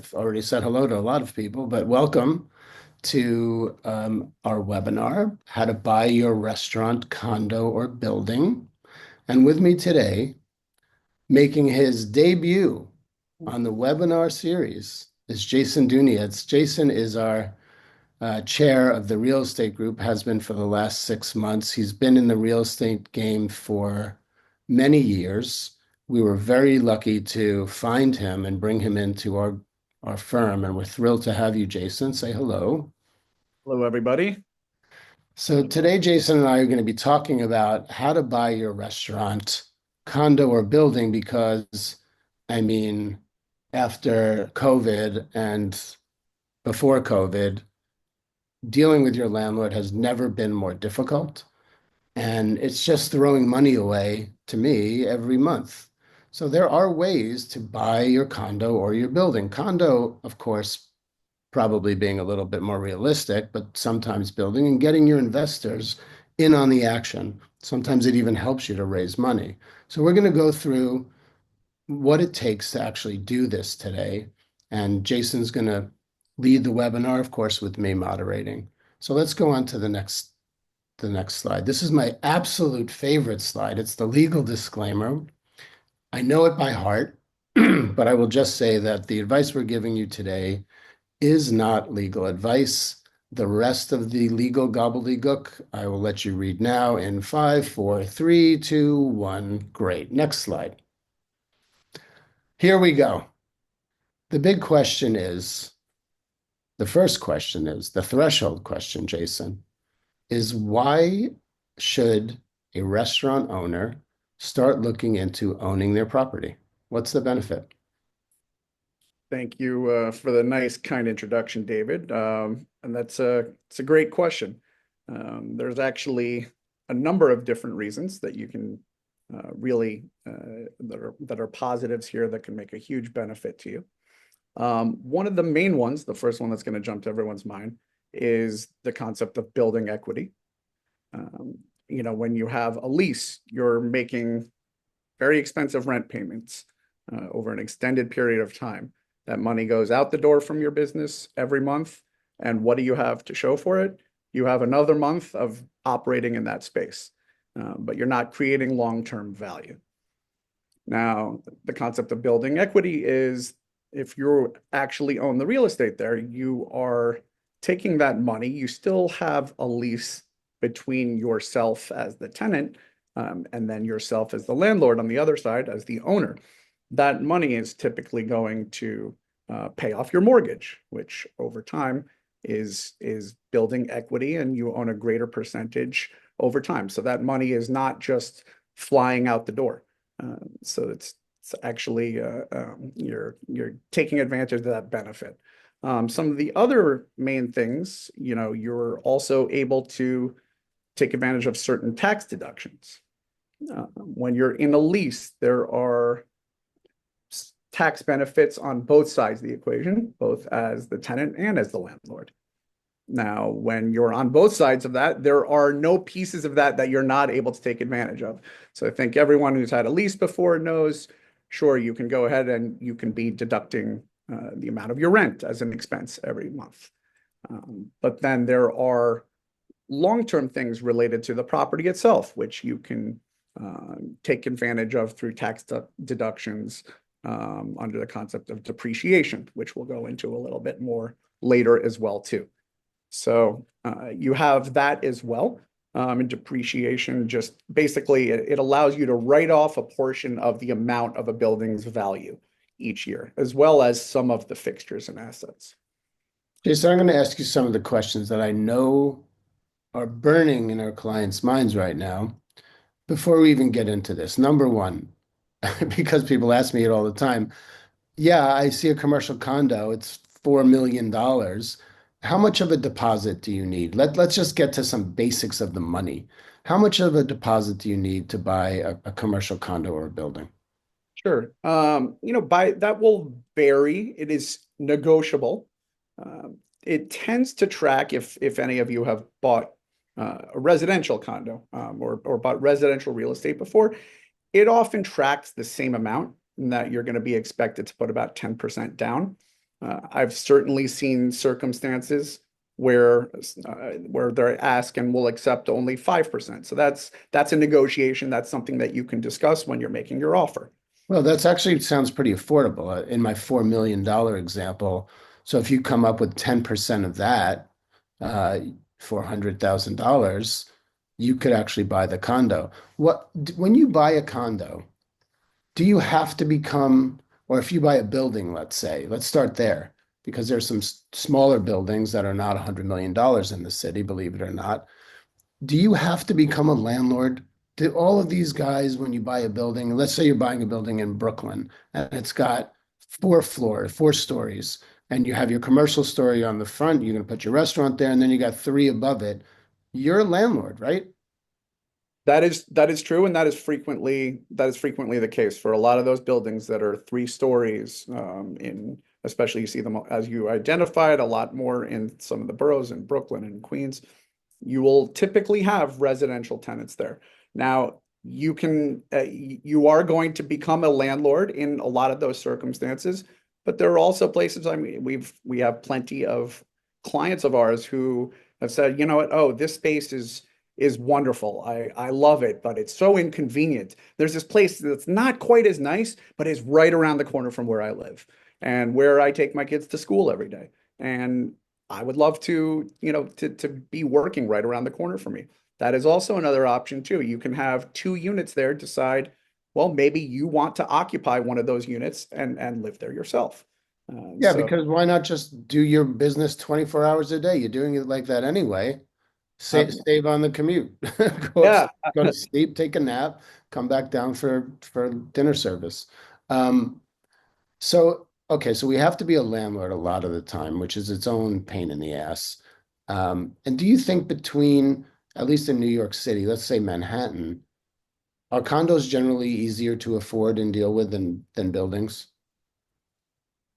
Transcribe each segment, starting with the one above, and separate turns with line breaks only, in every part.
I've already said hello to a lot of people, but welcome to our webinar, How to Buy Your Restaurant, Condo, or Building. And with me today, making his debut on the webinar series, is Jason Dunietz. Jason is our chair of the real estate group, has been for the last 6 months. He's been in the real estate game for many years. We were very lucky to find him and bring him into our firm, and we're thrilled to have you, Jason. Say hello.
Hello, everybody.
So today, Jason and I are going to be talking about how to buy your restaurant, condo, or building, because I mean, after COVID and before COVID, dealing with your landlord has never been more difficult. And it's just throwing money away to me every month. So there are ways to buy your condo or your building. Condo, of course, probably being a little bit more realistic, but sometimes building and getting your investors in on the action. Sometimes it even helps you to raise money. So we're going to go through what it takes to actually do this today. And Jason's going to lead the webinar, of course, with me moderating. So let's go on to the next slide. This is my absolute favorite slide. It's the legal disclaimer. I know it by heart, but I will just say that the advice we're giving you today is not legal advice. The rest of the legal gobbledygook, I will let you read now in 5, 4, 3, 2, 1. Great. Next slide. Here we go. The big question is, the first question is, the threshold question, Jason, is why should a restaurant owner start looking into owning their property? What's the benefit?
Thank you for the nice, kind introduction, David. And it's a great question. There's actually a number of different reasons that you can really that are positives here that can make a huge benefit to you. One of the main ones, the first one that's going to jump to everyone's mind, is the concept of building equity. When you have a lease, you're making very expensive rent payments over an extended period of time. That money goes out the door from your business every month. And what do you have to show for it? You have another month of operating in that space, but you're not creating long-term value. Now, the concept of building equity is if you actually own the real estate there, you are taking that money. You still have a lease between yourself as the tenant and then yourself as the landlord on the other side as the owner. That money is typically going to pay off your mortgage, which over time is building equity, and you own a greater percentage over time. So that money is not just flying out the door. So it's actually you're taking advantage of that benefit. Some of the other main things, you're also able to take advantage of certain tax deductions. When you're in a lease, there are tax benefits on both sides of the equation, both as the tenant and as the landlord. Now, when you're on both sides of that, there are no pieces of that you're not able to take advantage of. So I think everyone who's had a lease before knows, sure, you can go ahead and you can be deducting the amount of your rent as an expense every month. But then there are long-term things related to the property itself, which you can take advantage of through tax deductions under the concept of depreciation, which we'll go into a little bit more later as well, too. So you have that as well. And depreciation just basically, it allows you to write off a portion of the amount of a building's value each year, as well as some of the fixtures and assets.
Jason, I'm going to ask you some of the questions that I know are burning in our clients' minds right now before we even get into this. Number one, because people ask me it all the time. Yeah, I see a commercial condo. It's $4 million. How much of a deposit do you need? Let's just get to some basics of the money. How much of a deposit do you need to buy a commercial condo or a building?
Sure. By that will vary. It is negotiable. It tends to track if any of you have bought a residential condo or bought residential real estate before, it often tracks the same amount that you're going to be expected to put about 10% down. I've certainly seen circumstances where they're asked and will accept only 5%. So that's a negotiation. That's something that you can discuss when you're making your offer.
Well, that's actually sounds pretty affordable in my $4 million example. So if you come up with 10% of that, uh, $400,000, you could actually buy the condo. When you buy a condo, do you have to become, or if you buy a building, let's say, let's start there, because there's some smaller buildings that are not $100 million in the city, believe it or not. Do you have to become a landlord? Do all of these guys, when you buy a building, let's say you're buying a building in Brooklyn and it's got 4 floors, 4 stories, and you have your commercial story on the front, you're going to put your restaurant there, and then you got three above it. You're a landlord, right?
That is true, and that is frequently the case for a lot of those buildings that are 3 stories. In especially you see them as you identified a lot more in some of the boroughs in Brooklyn and Queens. You will typically have residential tenants there. Now, you are going to become a landlord in a lot of those circumstances, but there are also places, I mean, we have plenty of clients of ours who have said, you know what, oh, this space is wonderful. I love it, but it's so inconvenient. There's this place that's not quite as nice, but is right around the corner from where I live and where I take my kids to school every day. And I would love to, to be working right around the corner for me. That is also another option too. You can have 2 units there, decide, well, maybe you want to occupy one of those units and live there yourself.
Yeah,
So
because why not just do your business 24 hours a day? You're doing it like that anyway. Save on the commute. Go
yeah,
upstairs, go to sleep, take a nap, come back down for dinner service. Um, so okay, so we have to be a landlord a lot of the time, which is its own pain in the ass. And do you think between, at least in New York City, let's say Manhattan, are condos generally easier to afford and deal with than buildings?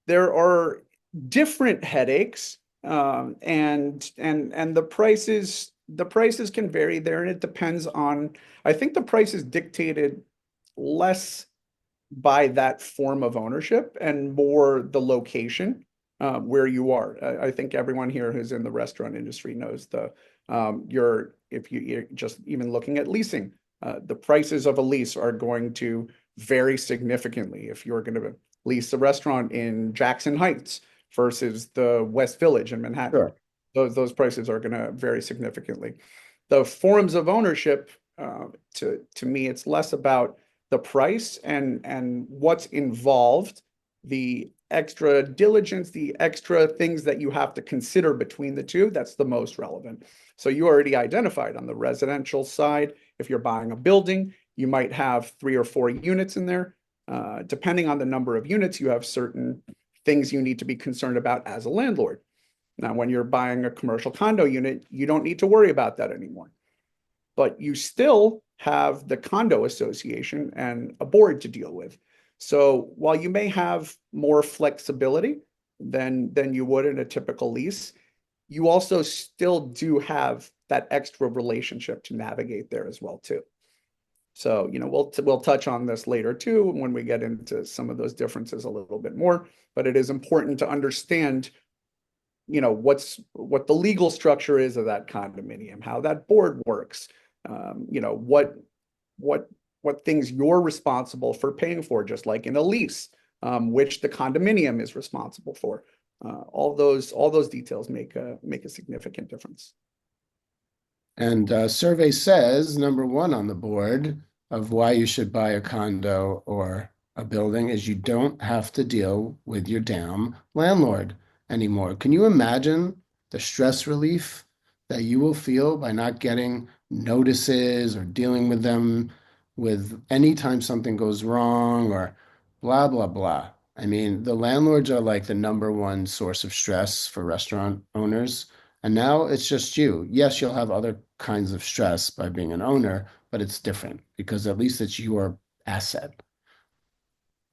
there are different headaches, and the prices can vary there, and it depends on. I think the price is dictated less by that form of ownership and more the location where you are. I think everyone here who's in the restaurant industry knows you're if you're just even looking at leasing, the prices of a lease are going to vary significantly if you're going to lease a restaurant in Jackson Heights versus the West Village in Manhattan.
Sure.
Those prices are going to vary significantly. The forms of ownership, to me, it's less about the price and what's involved, the extra diligence, the extra things that you have to consider between the two. That's the most relevant. So you already identified on the residential side, if you're buying a building, you might have 3 or 4 units in there. Depending on the number of units, you have certain things you need to be concerned about as a landlord. Now, when you're buying a commercial condo unit, you don't need to worry about that anymore, but you still have the condo association and a board to deal with. So while you may have more flexibility than you would in a typical lease, you also still do have that extra relationship to navigate there as well too. So, we'll touch on this later too when we get into some of those differences a little bit more, but it is important to understand, what the legal structure is of that condominium, how that board works, what what things you're responsible for paying for, just like in a lease, which the condominium is responsible for. All those details make a significant difference.
And survey says number one on the board of why you should buy a condo or a building is you don't have to deal with your damn landlord anymore. Can you imagine the stress relief that you will feel by not getting notices or dealing with them with anytime something goes wrong or blah, blah, blah? I mean, the landlords are like the number one source of stress for restaurant owners. And now it's just you. Yes, you'll have other kinds of stress by being an owner, but it's different because at least it's your asset.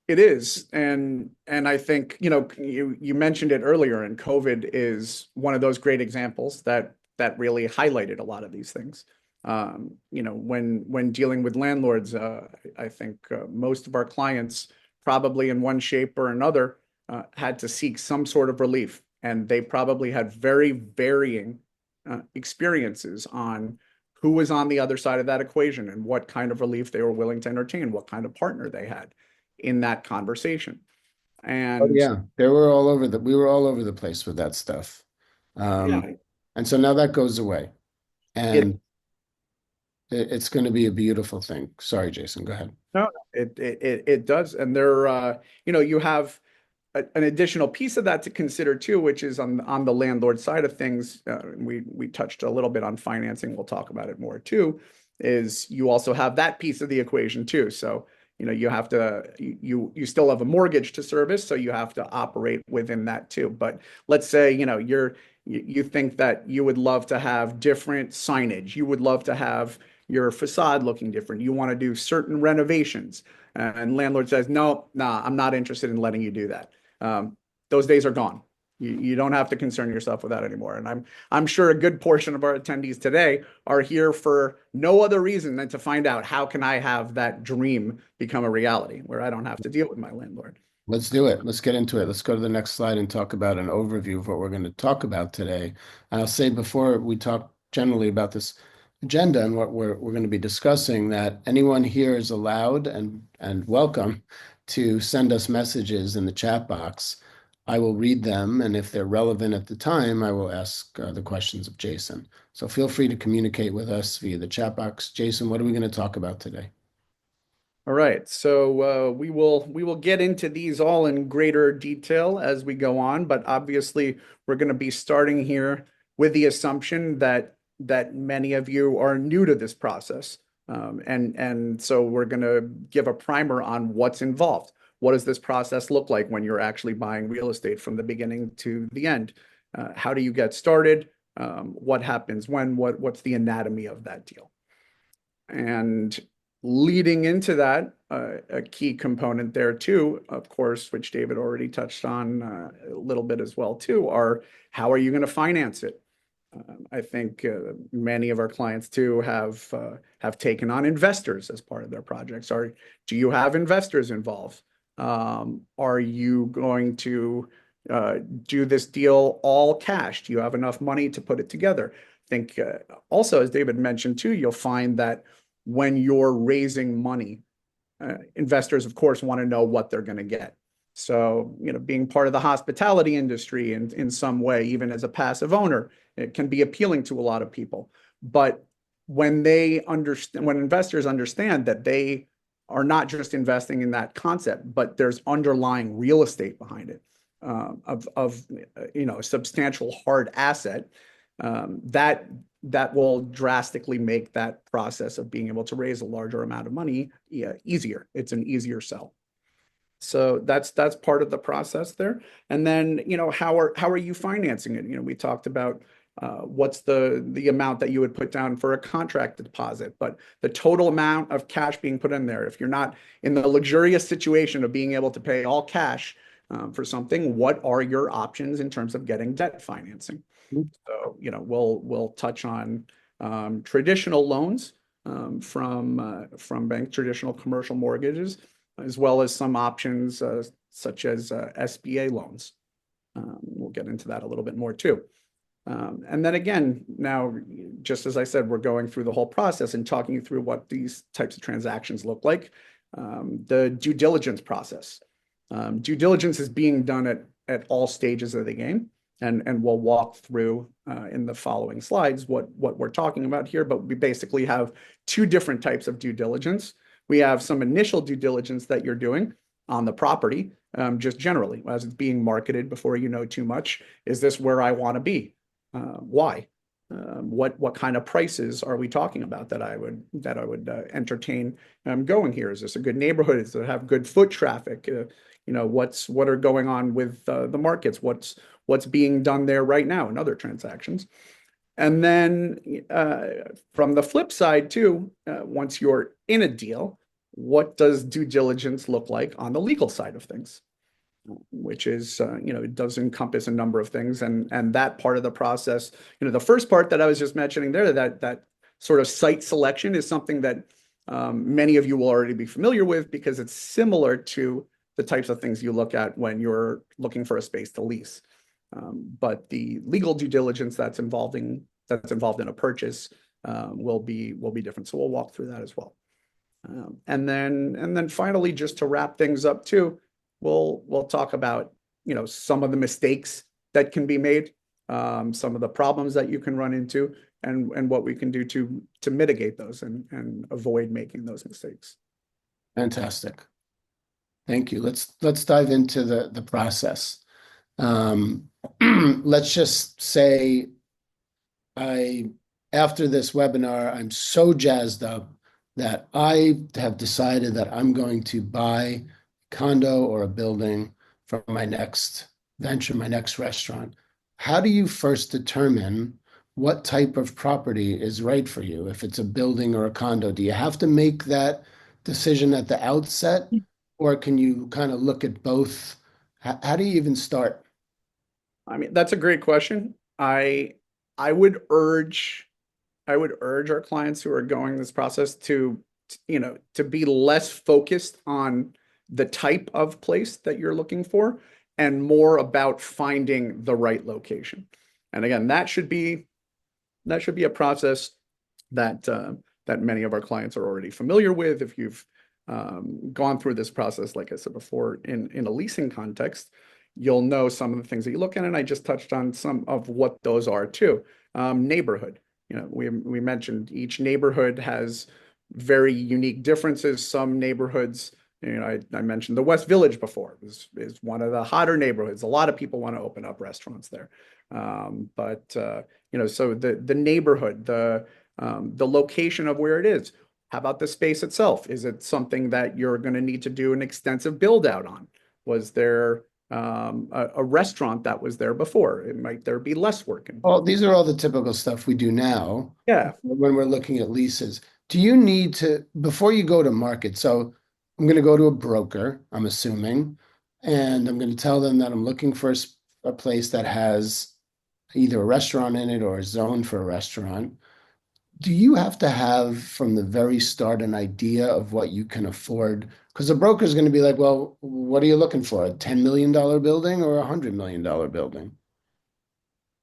It is, and I think, you mentioned it earlier, and COVID is one of those great examples that really highlighted a lot of these things. When dealing with landlords, I think most of our clients, probably in one shape or another, had to seek some sort of relief, and they probably had very varying experiences on who was on the other side of that equation and what kind of relief they were willing to entertain, what kind of partner they had in that conversation.
Oh
And
yeah, they were all over we were all over the place with that stuff. Um,
yeah,
and so now that goes away,
it
and it's going to be a beautiful thing. Sorry, Jason, go ahead.
no, it does. And there, you have an additional piece of that to consider too, which is on the landlord side of things. We touched a little bit on financing. We'll talk about it more too. Is you also have that piece of the equation too. So you have to you still have a mortgage to service, so you have to operate within that too. But let's say you think that you would love to have different signage. You would love to have your facade looking different. You want to do certain renovations, and landlord says, no, nah, I'm not interested in letting you do that. um, those days are gone. You don't have to concern yourself with that anymore. And I'm sure a good portion of our attendees today are here for no other reason than to find out how can I have that dream become a reality where I don't have to deal with my landlord.
Let's do it. Let's get into it. Let's go to the next slide and talk about an overview of what we're going to talk about today. And I'll say before we talk generally about this agenda and what we're going to be discussing, that anyone here is allowed and welcome to send us messages in the chat box. I will read them, and if they're relevant at the time, I will ask the questions of Jason. So feel free to communicate with us via the chat box. Jason, what are we going to talk about today?
All right, so we will get into these all in greater detail as we go on, but obviously we're going to be starting here with the assumption that many of you are new to this process, and so we're going to give a primer on what's involved. What does this process look like when you're actually buying real estate from the beginning to the end? How do you get started? What happens when? What's the anatomy of that deal? And leading into that, a key component there too, of course, which David already touched on a little bit as well too, are how are you going to finance it? I think many of our clients too have taken on investors as part of their projects. Do you have investors involved? Are you going to do this deal all cash? Do you have enough money to put it together? I think also, as David mentioned too, you'll find that when you're raising money, investors, of course, want to know what they're going to get. So, being part of the hospitality industry in some way, even as a passive owner, it can be appealing to a lot of people. But when investors understand that they are not just investing in that concept, but there's underlying real estate behind it, of a substantial hard asset, that will drastically make that process of being able to raise a larger amount of money easier. It's an easier sell. So that's part of the process there. And then, how are you financing it? We talked about what's the amount that you would put down for a contract deposit, but the total amount of cash being put in there. If you're not in the luxurious situation of being able to pay all cash for something, what are your options in terms of getting debt financing? So, we'll touch on traditional loans from bank, traditional commercial mortgages, as well as some options such as SBA loans. We'll get into that a little bit more too. And then again, now, just as I said, we're going through the whole process and talking you through what these types of transactions look like. The due diligence process. Due diligence is being done at all stages of the game. And we'll walk through in the following slides what we're talking about here, but we basically have two different types of due diligence. We have some initial due diligence that you're doing on the property, just generally, as it's being marketed before you know too much. Is this where I want to be? Why? What kind of prices are we talking about that I would entertain going here? Is this a good neighborhood? Does it have good foot traffic? What are going on with the markets? What's being done there right now in other transactions? And then from the flip side too, once you're in a deal, what does due diligence look like on the legal side of things? Which is, it does encompass a number of things. And that part of the process, the first part that I was just mentioning there, that sort of site selection is something that many of you will already be familiar with because it's similar to the types of things you look at when you're looking for a space to lease. But the legal due diligence that's involved in a purchase will be different. So we'll walk through that as well. And then finally, just to wrap things up too, we'll talk about, some of the mistakes that can be made, some of the problems that you can run into, and what we can do to mitigate those and avoid making those mistakes.
Fantastic. Thank you. Let's dive into the process. Um, let's just say I, after this webinar, I'm so jazzed up that I have decided that I'm going to buy a condo or a building for my next venture, my next restaurant. How do you first determine what type of property is right for you? If it's a building or a condo, do you have to make that decision at the outset, or can you kind of look at both? How do you even start?
I mean, that's a great question. I would urge I would urge our clients who are going this process to be less focused on the type of place that you're looking for and more about finding the right location. And again, that should be a process that many of our clients are already familiar with. If you've gone through this process, like I said before, in a leasing context, you'll know some of the things that you look at, and I just touched on some of what those are too. Neighborhood. We mentioned each neighborhood has very unique differences. Some neighborhoods, I mentioned the West Village before, is one of the hotter neighborhoods. A lot of people want to open up restaurants there. But so the neighborhood, the location of where it is. How about the space itself? Is it something that you're going to need to do an extensive build out on? Was there a restaurant that was there before? Might there be less work
Well,
involved?
these are all the typical stuff we do now
Yeah,
when we're looking at leases. Do you need to, before you go to market? So I'm going to go to a broker, I'm assuming, and I'm going to tell them that I'm looking for a place that has either a restaurant in it or a zone for a restaurant. Do you have to have from the very start an idea of what you can afford? Because the broker is going to be like, well, what are you looking for? A $10 million building or a $100 million building?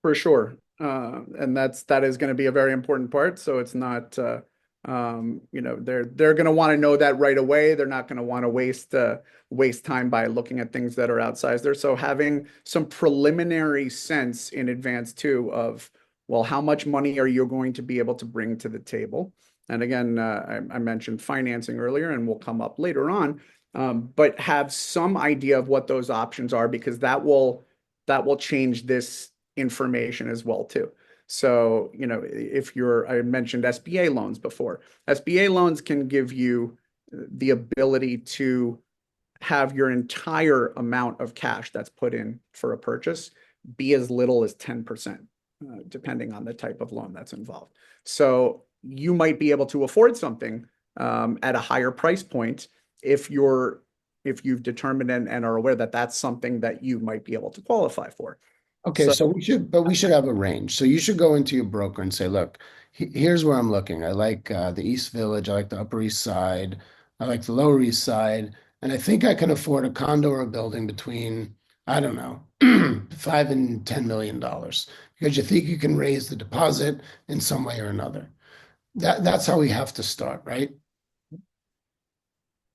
for sure. And that is going to be a very important part. So it's not, they're going to want to know that right away. They're not going to want to waste time by looking at things that are outsized there. So having some preliminary sense in advance too of, well, how much money are you going to be able to bring to the table? And again, I mentioned financing earlier, and will come up later on. But have some idea of what those options are, because that will change this information as well too. So, if I mentioned SBA loans before. SBA loans can give you the ability to have your entire amount of cash that's put in for a purchase be as little as 10%, depending on the type of loan that's involved. So you might be able to afford something at a higher price point if you've determined and are aware that that's something that you might be able to qualify for.
Okay,
So
so we should have a range. So you should go into your broker and say, look, here's where I'm looking. I like the East Village. I like the Upper East Side. I like the Lower East Side. And I think I can afford a condo or a building between, I don't know, $5 and $10 million because you think you can raise the deposit in some way or another. That's how we have to start, right?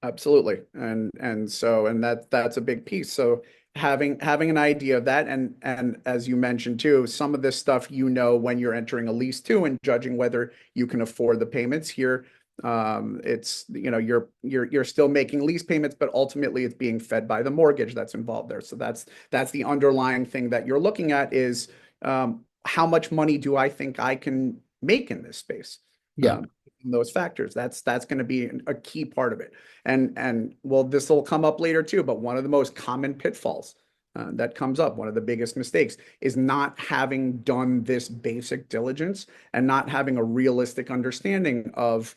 absolutely. And that's a big piece. So having an idea of that, and as you mentioned too, some of this stuff, when you're entering a lease too, and judging whether you can afford the payments here. It's you're still making lease payments, but ultimately it's being fed by the mortgage that's involved there. So that's the underlying thing that you're looking at is, how much money do I think I can make in this space?
Yeah.
Um, those factors. That's going to be a key part of it. And well, this will come up later too, but one of the most common pitfalls that comes up, one of the biggest mistakes, is not having done this basic diligence and not having a realistic understanding of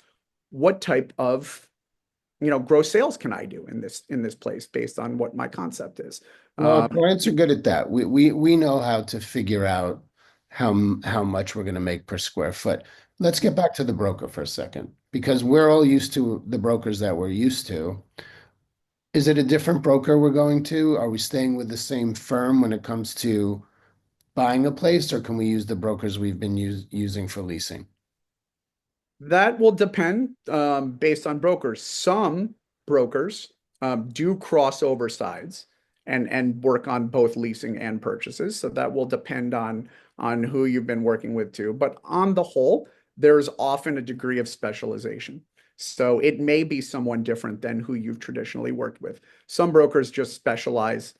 what type of gross sales can I do in this place based on what my concept is.
Well, our
Um,
clients are good at that. We know how to figure out how much we're going to make per square foot. Let's get back to the broker for a second because we're all used to the brokers that we're used to. Is it a different broker we're going to? Are we staying with the same firm when it comes to buying a place, or can we use the brokers we've been using for leasing?
That will depend based on brokers. Some brokers do crossover sides and work on both leasing and purchases. So that will depend on who you've been working with too. But on the whole, there's often a degree of specialization. So it may be someone different than who you've traditionally worked with. Some brokers just specialize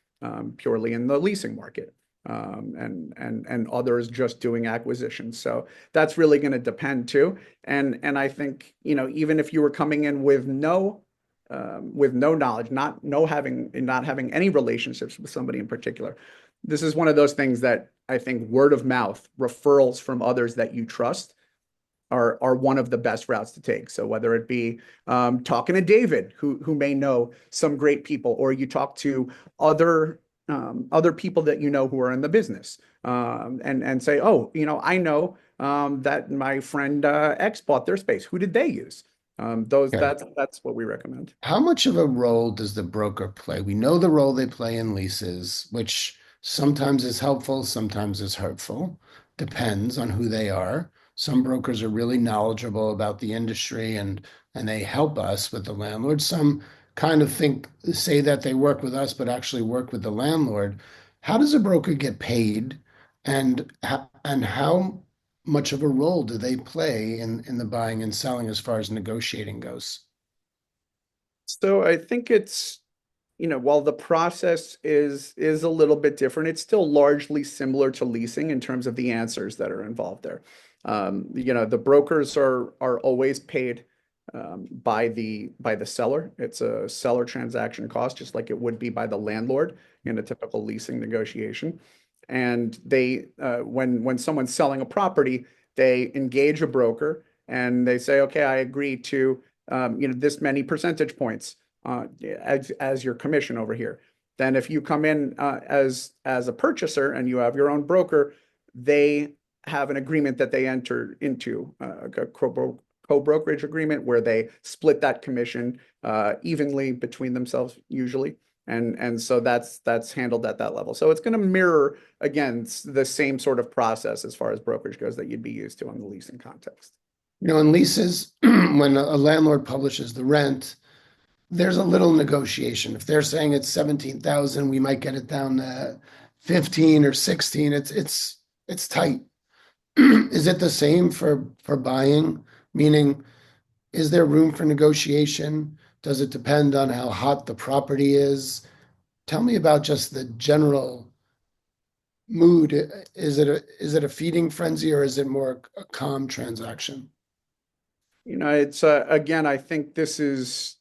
purely in the leasing market, and others just doing acquisitions. So that's really going to depend too. And I think, even if you were coming in with no knowledge, not having any relationships with somebody in particular, this is one of those things that I think word of mouth, referrals from others that you trust are one of the best routes to take. So whether it be talking to David, who may know some great people, or you talk to other other people that you know who are in the business, and say, oh, I know that my friend X bought their space. Who did they use? Those
Okay.
that's what we recommend.
How much of a role does the broker play? We know the role they play in leases, which sometimes is helpful, sometimes is hurtful. Depends on who they are. Some brokers are really knowledgeable about the industry and they help us with the landlord. Some kind of say that they work with us, but actually work with the landlord. How does a broker get paid, and how much of a role do they play in the buying and selling as far as negotiating goes?
So I think it's, while the process is a little bit different, it's still largely similar to leasing in terms of the answers that are involved there. The brokers are always paid by the seller. It's a seller transaction cost, just like it would be by the landlord in a typical leasing negotiation. And when someone's selling a property, they engage a broker and they say, okay, I agree to this many percentage points as your commission over here. Then if you come in as a purchaser and you have your own broker, they have an agreement that they enter into, a co-brokerage agreement where they split that commission evenly between themselves usually. And so that's handled at that level. So it's going to mirror again the same sort of process as far as brokerage goes that you'd be used to in the leasing context.
In leases, when a landlord publishes the rent, there's a little negotiation. If they're saying it's 17,000, we might get it down to 15 or 16. It's tight. Is it the same for buying? Meaning, is there room for negotiation? Does it depend on how hot the property is? Tell me about just the general mood. Is it a feeding frenzy, or is it more a calm transaction?
It's again, I think there's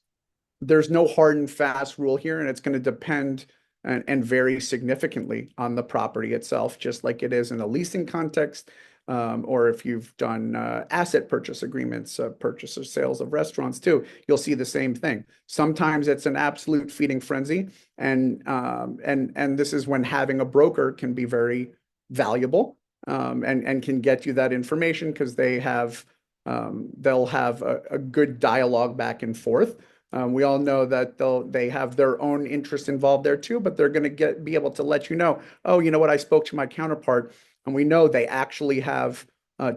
no hard and fast rule here, and it's going to depend and vary significantly on the property itself, just like it is in a leasing context, or if you've done asset purchase agreements, purchase or sales of restaurants too, you'll see the same thing. Sometimes it's an absolute feeding frenzy, and this is when having a broker can be very valuable, and can get you that information because they'll have a good dialogue back and forth. We all know that they have their own interests involved there too, but they're going to be able to let you know, oh, you know what, I spoke to my counterpart, and we know they actually have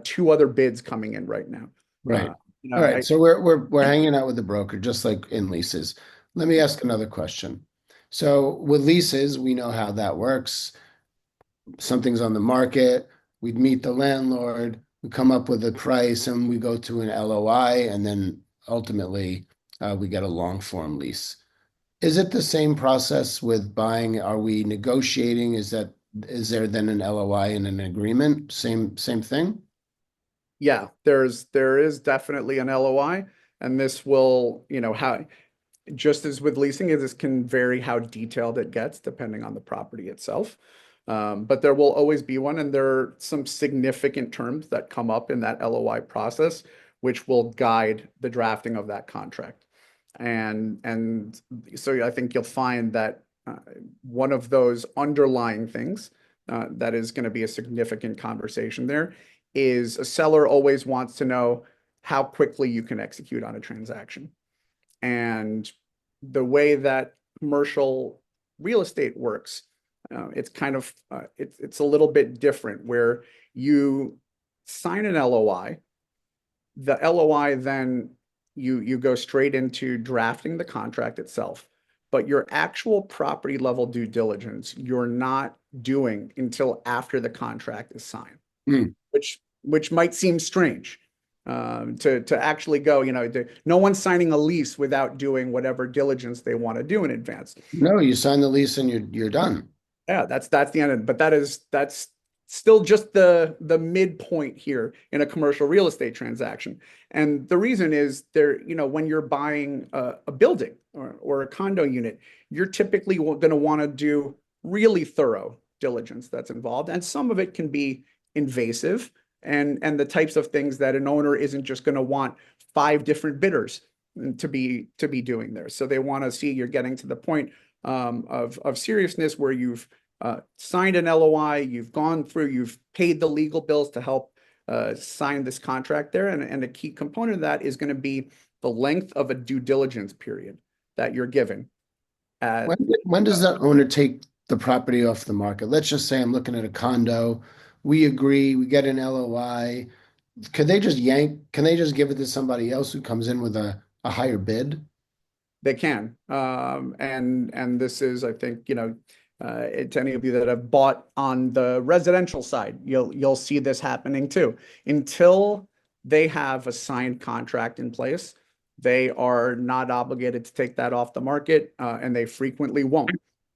two other bids coming in right now. Uh,
Right.
you
All
know,
right.
I
So we're hanging out with the broker, just like in leases. Let me ask another question. So with leases, we know how that works. Something's on the market, we'd meet the landlord, we come up with a price, and we go to an LOI, and then ultimately we get a long form lease. Is it the same process with buying? Are we negotiating? Is there then an LOI and an agreement? Same thing?
Yeah, there is definitely an LOI, and this will, how just as with leasing, this can vary how detailed it gets depending on the property itself. But there will always be one, and there are some significant terms that come up in that LOI process, which will guide the drafting of that contract. And so I think you'll find that one of those underlying things that is going to be a significant conversation there is a seller always wants to know how quickly you can execute on a transaction. And the way that commercial real estate works, it's kind of it's a little bit different where you sign an LOI. The LOI then you go straight into drafting the contract itself, but your actual property level due diligence you're not doing until after the contract is signed,
Hmm.
which might seem strange. To actually go, no one's signing a lease without doing whatever diligence they want to do in advance.
No, you sign the lease and you're done.
Yeah, that's the end of it. But that's still just the midpoint here in a commercial real estate transaction. And the reason is there, when you're buying a building or a condo unit, you're typically going to want to do really thorough diligence that's involved. And some of it can be invasive and the types of things that an owner isn't just going to want five different bidders to be doing there. So they want to see you're getting to the point of seriousness where you've signed an LOI, you've gone through, you've paid the legal bills to help sign this contract there. And a key component of that is going to be the length of a due diligence period that you're given at.
When does that owner take the property off the market? Let's just say I'm looking at a condo. We agree, we get an LOI. Can they just give it to somebody else who comes in with a higher bid?
They can. And this is, I think, to any of you that have bought on the residential side, you'll see this happening too. Until they have a signed contract in place, they are not obligated to take that off the market, and they frequently won't,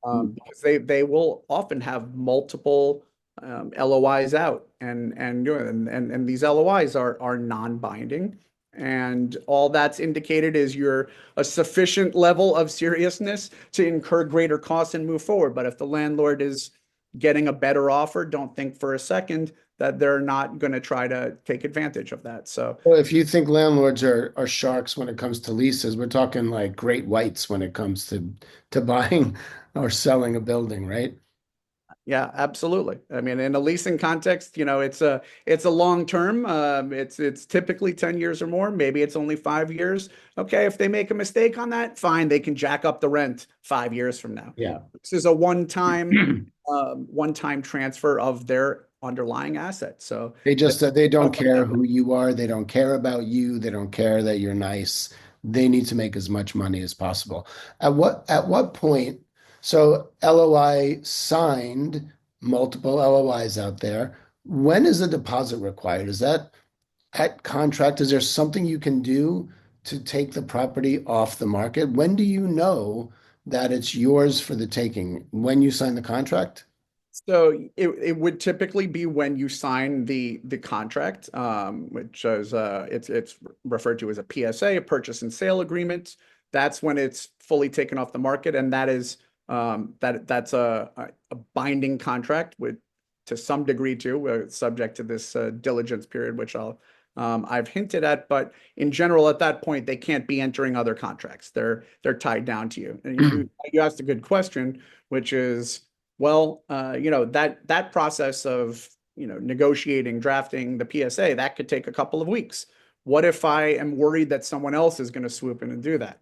because they will often have multiple LOIs out, and these LOIs are non-binding. And all that's indicated is you're a sufficient level of seriousness to incur greater costs and move forward. But if the landlord is getting a better offer, don't think for a second that they're not going to try to take advantage of that. So
Well, if you think landlords are sharks when it comes to leases, we're talking like great whites when it comes to buying or selling a building, right?
yeah, absolutely. I mean, in a leasing context, it's a long term. It's typically 10 years or more. Maybe it's only 5 years. Okay, if they make a mistake on that, fine, they can jack up the rent 5 years from now.
Yeah.
This is a one-time transfer of their underlying asset. So
They don't care who you are. They don't care about you. They don't care that you're nice. They need to make as much money as possible. At what point? So LOI signed, multiple LOIs out there. When is the deposit required? Is that at contract? Is there something you can do to take the property off the market? When do you know that it's yours for the taking? When you sign the contract?
So it would typically be when you sign the contract, which is it's referred to as a PSA, a purchase and sale agreement. That's when it's fully taken off the market, and that's a binding contract with to some degree too, subject to this diligence period, which I've hinted at. But in general, at that point, they can't be entering other contracts. They're tied down to you. And you asked a good question, which is, well, that process of, negotiating, drafting the PSA, that could take a couple of weeks. What if I am worried that someone else is going to swoop in and do that?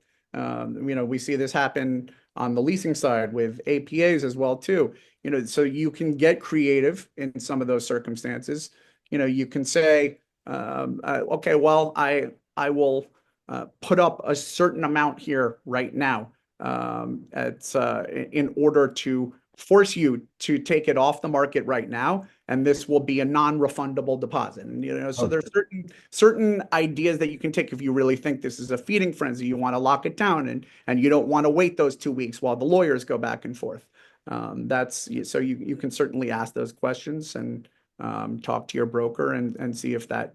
We see this happen on the leasing side with APAs as well too. So you can get creative in some of those circumstances. You can say, okay, well, I will put up a certain amount here right now. In order to force you to take it off the market right now, and this will be a non-refundable deposit. And so there's certain ideas that you can take if you really think this is a feeding frenzy. You want to lock it down, and you don't want to wait those 2 weeks while the lawyers go back and forth. That's so you can certainly ask those questions and talk to your broker and see if that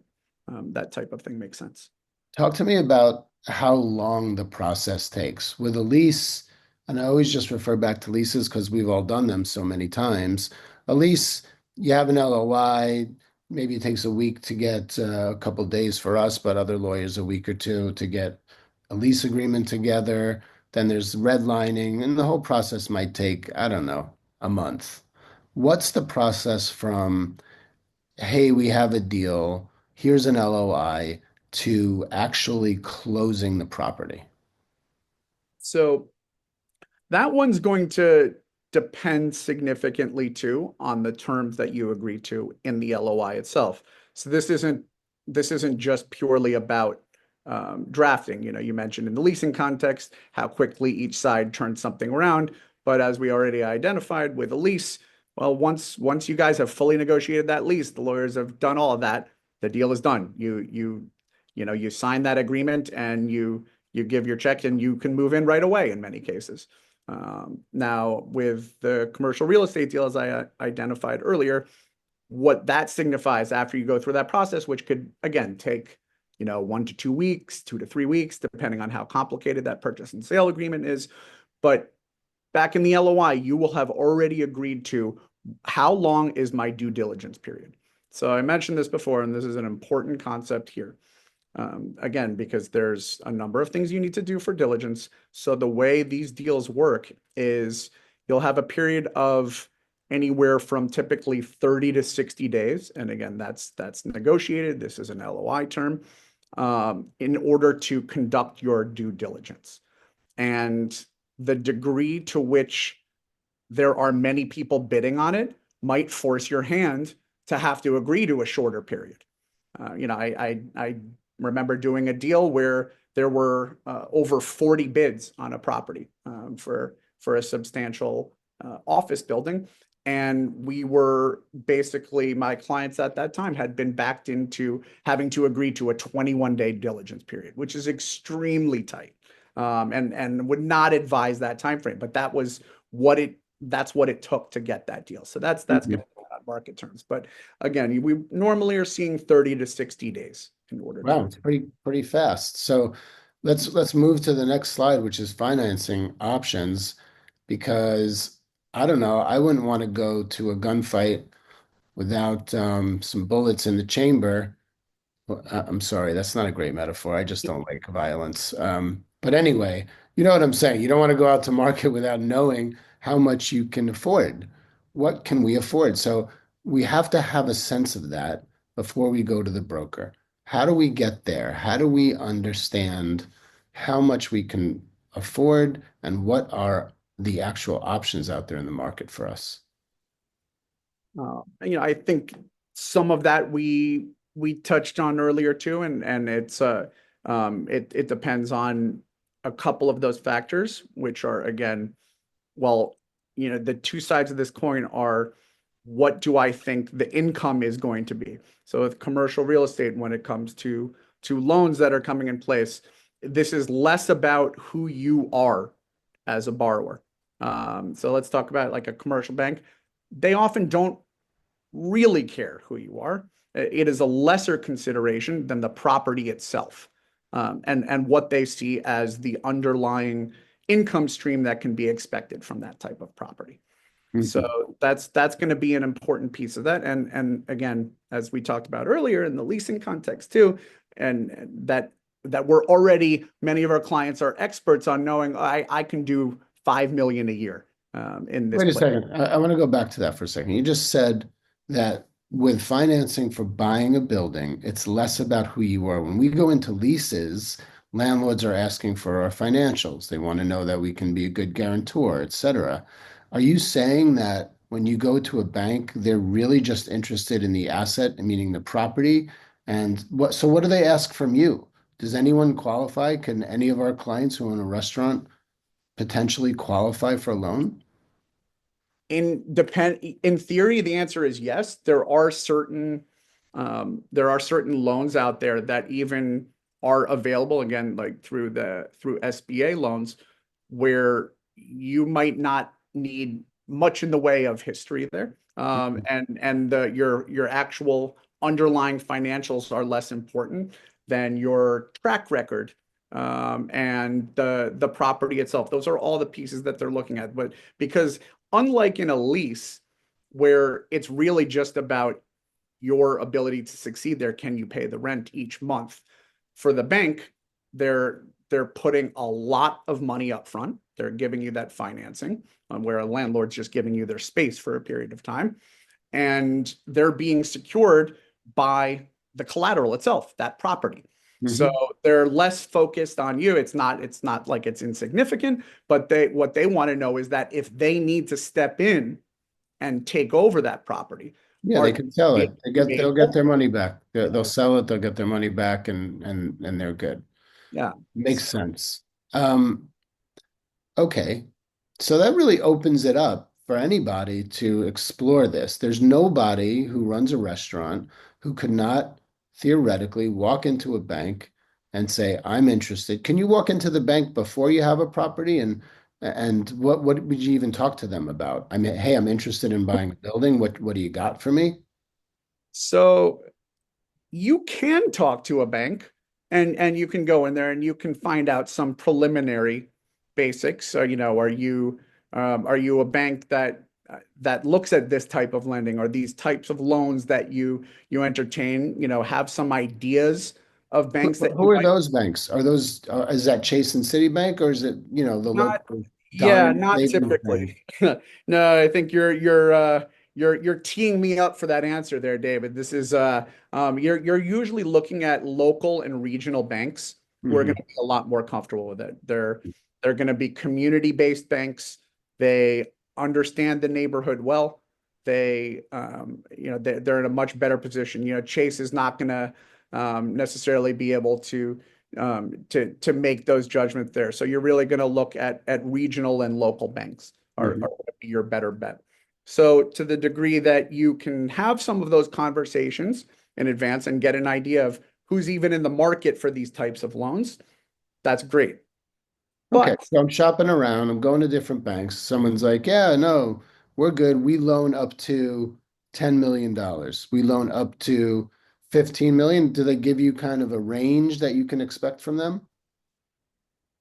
type of thing makes sense.
Talk to me about how long the process takes. With a lease, and I always just refer back to leases because we've all done them so many times. A lease, you have an LOI, maybe it takes a week to get a couple days for us, but other lawyers a week or two to get a lease agreement together. Then there's redlining, and the whole process might take, I don't know, a month. What's the process from hey, we have a deal, here's an LOI, to actually closing the property?
So That one's going to depend significantly too on the terms that you agree to in the LOI itself. So this isn't just purely about drafting. You know, you mentioned in the leasing context how quickly each side turns something around, but as we already identified with a lease, well, once you guys have fully negotiated that lease, the lawyers have done all of that, the deal is done. You sign that agreement and you give your check and you can move in right away in many cases. Now, with the commercial real estate deal, as I identified earlier, what that signifies after you go through that process, which could, again, take 1 to 2 weeks, 2 to 3 weeks, depending on how complicated that purchase and sale agreement is. But back in the LOI, you will have already agreed to how long is my due diligence period. So I mentioned this before, and this is an important concept here. Again, because there's a number of things you need to do for diligence. So the way these deals work is you'll have a period of anywhere from typically 30 to 60 days. And again, that's negotiated. This is an LOI term, in order to conduct your due diligence. And the degree to which there are many people bidding on it might force your hand to have to agree to a shorter period. I remember doing a deal where there were over 40 bids on a property for a substantial office building. And we were basically, my clients at that time had been backed into having to agree to a 21-day diligence period, which is extremely tight, and would not advise that time frame. But that's what it took to get that deal. So that's going to be on market terms. But again, we normally are seeing 30 to 60 days in order
Wow,
to.
it's pretty fast. So let's move to the next slide, which is financing options, because I don't know, I wouldn't want to go to a gunfight without some bullets in the chamber. Well, I'm sorry, that's not a great metaphor. I just don't like violence. But anyway, you know what I'm saying. You don't want to go out to market without knowing how much you can afford. What can we afford? So we have to have a sense of that before we go to the broker. How do we get there? How do we understand how much we can afford and what are the actual options out there in the market for us?
I think some of that we touched on earlier too, and it depends on a couple of those factors, which are again, well, the two sides of this coin are what do I think the income is going to be? So with commercial real estate, when it comes to loans that are coming in place, this is less about who you are as a borrower. So let's talk about like a commercial bank. They often don't really care who you are. It is a lesser consideration than the property itself, and what they see as the underlying income stream that can be expected from that type of property.
Mhm.
So that's going to be an important piece of that. And again, as we talked about earlier in the leasing context too, and that we're already, many of our clients are experts on knowing I can do 5 million a year in this
Wait a
place.
second. I want to go back to that for a second. You just said that with financing for buying a building, it's less about who you are. When we go into leases, landlords are asking for our financials. They want to know that we can be a good guarantor, et cetera. Are you saying that when you go to a bank, they're really just interested in the asset, meaning the property? And so what do they ask from you? Does anyone qualify? Can any of our clients who own a restaurant potentially qualify for a loan?
In theory, the answer is yes. There are certain loans out there that even are available, again, like through SBA loans, where you might not need much in the way of history there. And your actual underlying financials are less important than your track record, and the property itself. Those are all the pieces that they're looking at. But because unlike in a lease, where it's really just about your ability to succeed there, can you pay the rent each month? For the bank, they're putting a lot of money up front. They're giving you that financing, where a landlord's just giving you their space for a period of time, and they're being secured by the collateral itself, that property. So
Hmm.
they're less focused on you. It's not like it's insignificant, but what they want to know is that if they need to step in and take over that property,
Yeah,
are
they
they
can sell it.
made
They'll get
whole?
their money back. They'll sell it, they'll get their money back and they're good.
Yeah.
Makes sense. Um, Okay. So that really opens it up for anybody to explore this. There's nobody who runs a restaurant who could not theoretically walk into a bank and say, I'm interested. Can you walk into the bank before you have a property and what would you even talk to them about? I mean, hey, I'm interested in buying a building. What do you got for me?
So you can talk to a bank and you can go in there and you can find out some preliminary basics. So, are you a bank that looks at this type of lending or these types of loans that you entertain, have some ideas of banks that
Who
you
are
might
those banks? Are those is that Chase and Citibank or is it, the
not.
local
Yeah,
dime
not
savings bank?
typically. No, I think you're teeing me up for that answer there, David. This is you're usually looking at local and regional banks who are going
Hmm.
to be a lot more comfortable with it. They're going to be community-based banks. They understand the neighborhood well. They're in a much better position. Chase is not going to necessarily be able to make those judgments there. So you're really going to look at regional and local banks are
Hmm.
going to be your better bet. So to the degree that you can have some of those conversations in advance and get an idea of who's even in the market for these types of loans, that's great.
Okay,
But
so I'm shopping around. I'm going to different banks. Someone's like, "Yeah, no, we're good. We loan up to $10 million. We loan up to 15 million." Do they give you kind of a range that you can expect from them?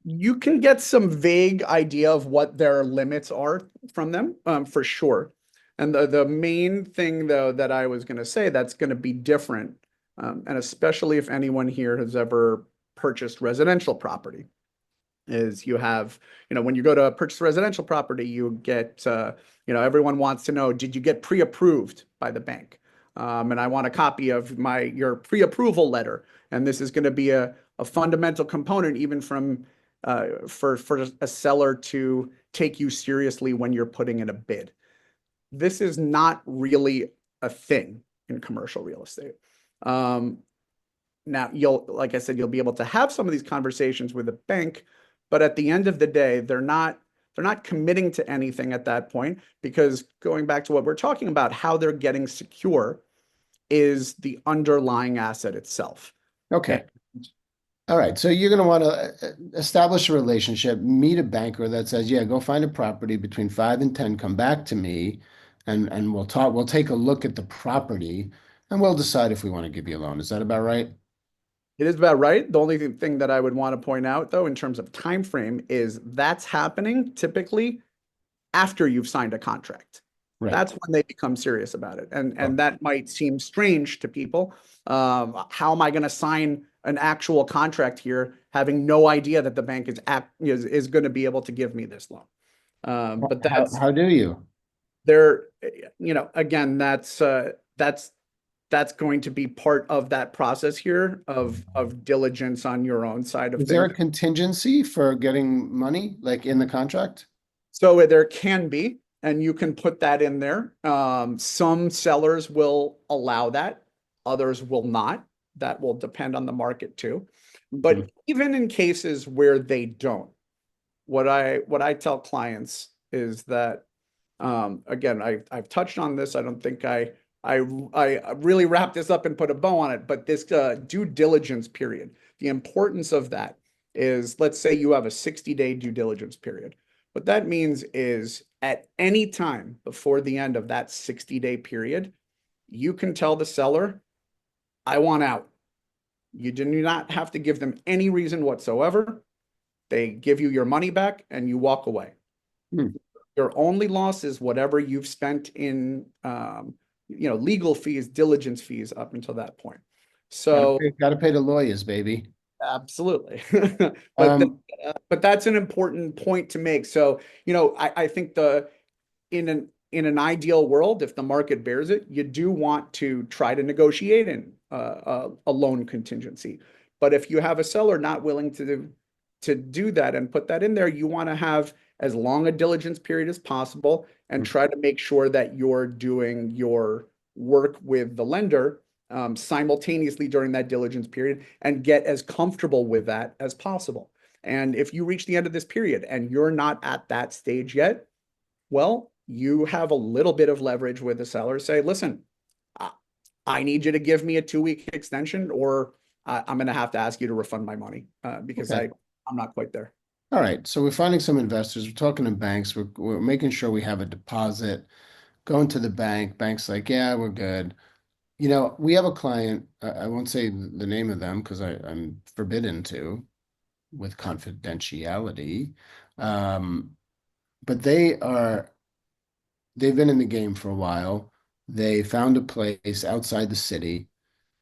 you can get some vague idea of what their limits are from them, for sure. And the main thing though that I was going to say that's going to be different, and especially if anyone here has ever purchased residential property, is when you go to purchase a residential property, you get, everyone wants to know, did you get pre-approved by the bank? And I want a copy of your pre-approval letter. And this is going to be a fundamental component, even for a seller to take you seriously when you're putting in a bid. This is not really a thing in commercial real estate. Um, Now, like I said, you'll be able to have some of these conversations with a bank, but at the end of the day, they're not committing to anything at that point because going back to what we're talking about, how they're getting secure is the underlying asset itself. And
Okay. All right. So you're going to want to establish a relationship, meet a banker that says, "Yeah, go find a property between 5 and 10, come back to me and we'll talk, we'll take a look at the property and we'll decide if we want to give you a loan." Is that about right?
it is about right. The only thing that I would want to point out, though, in terms of time frame, is that's happening typically after you've signed a contract.
Right.
That's when they become serious about it. And
Oh,
and that might seem strange to people. How am I going to sign an actual contract here, having no idea that the bank is going to be able to give me this loan? But
how do you?
there, again, that's going to be part of that process here of diligence on your own side of
Is there
things.
a contingency for getting money, like in the contract?
So there can be, and you can put that in there. Some sellers will allow that, others will not. That will depend on the market too.
Mhm.
But even in cases where they don't, what I tell clients is that, again, I've touched on this. I don't think I really wrapped this up and put a bow on it, but this due diligence period, the importance of that is, let's say you have a 60-day due diligence period. What that means is at any time before the end of that 60-day period, you can tell the seller, I want out. You do not have to give them any reason whatsoever. They give you your money back and you walk away.
Hmm.
Your only loss is whatever you've spent in, legal fees, diligence fees up until that point. So
Gotta pay the lawyers, baby.
absolutely. But
Um,
but that's an important point to make. So, I think in an ideal world, if the market bears it, you do want to try to negotiate in a loan contingency. But if you have a seller not willing to do that and put that in there, you want to have as long a diligence period as possible and try to make sure that you're doing your work with the lender simultaneously during that diligence period and get as comfortable with that as possible. And if you reach the end of this period and you're not at that stage yet, well, you have a little bit of leverage with the seller. Say, listen, I I need you to give me a 2 week extension, or I'm going to have to ask you to refund my money because
Okay.
I'm not quite there.
All right. So we're finding some investors. We're talking to banks. We're making sure we have a deposit. Going to the bank. Bank's like, yeah, we're good. We have a client. I won't say the name of them because I'm forbidden to with confidentiality. Um, but they've been in the game for a while. They found a place outside the city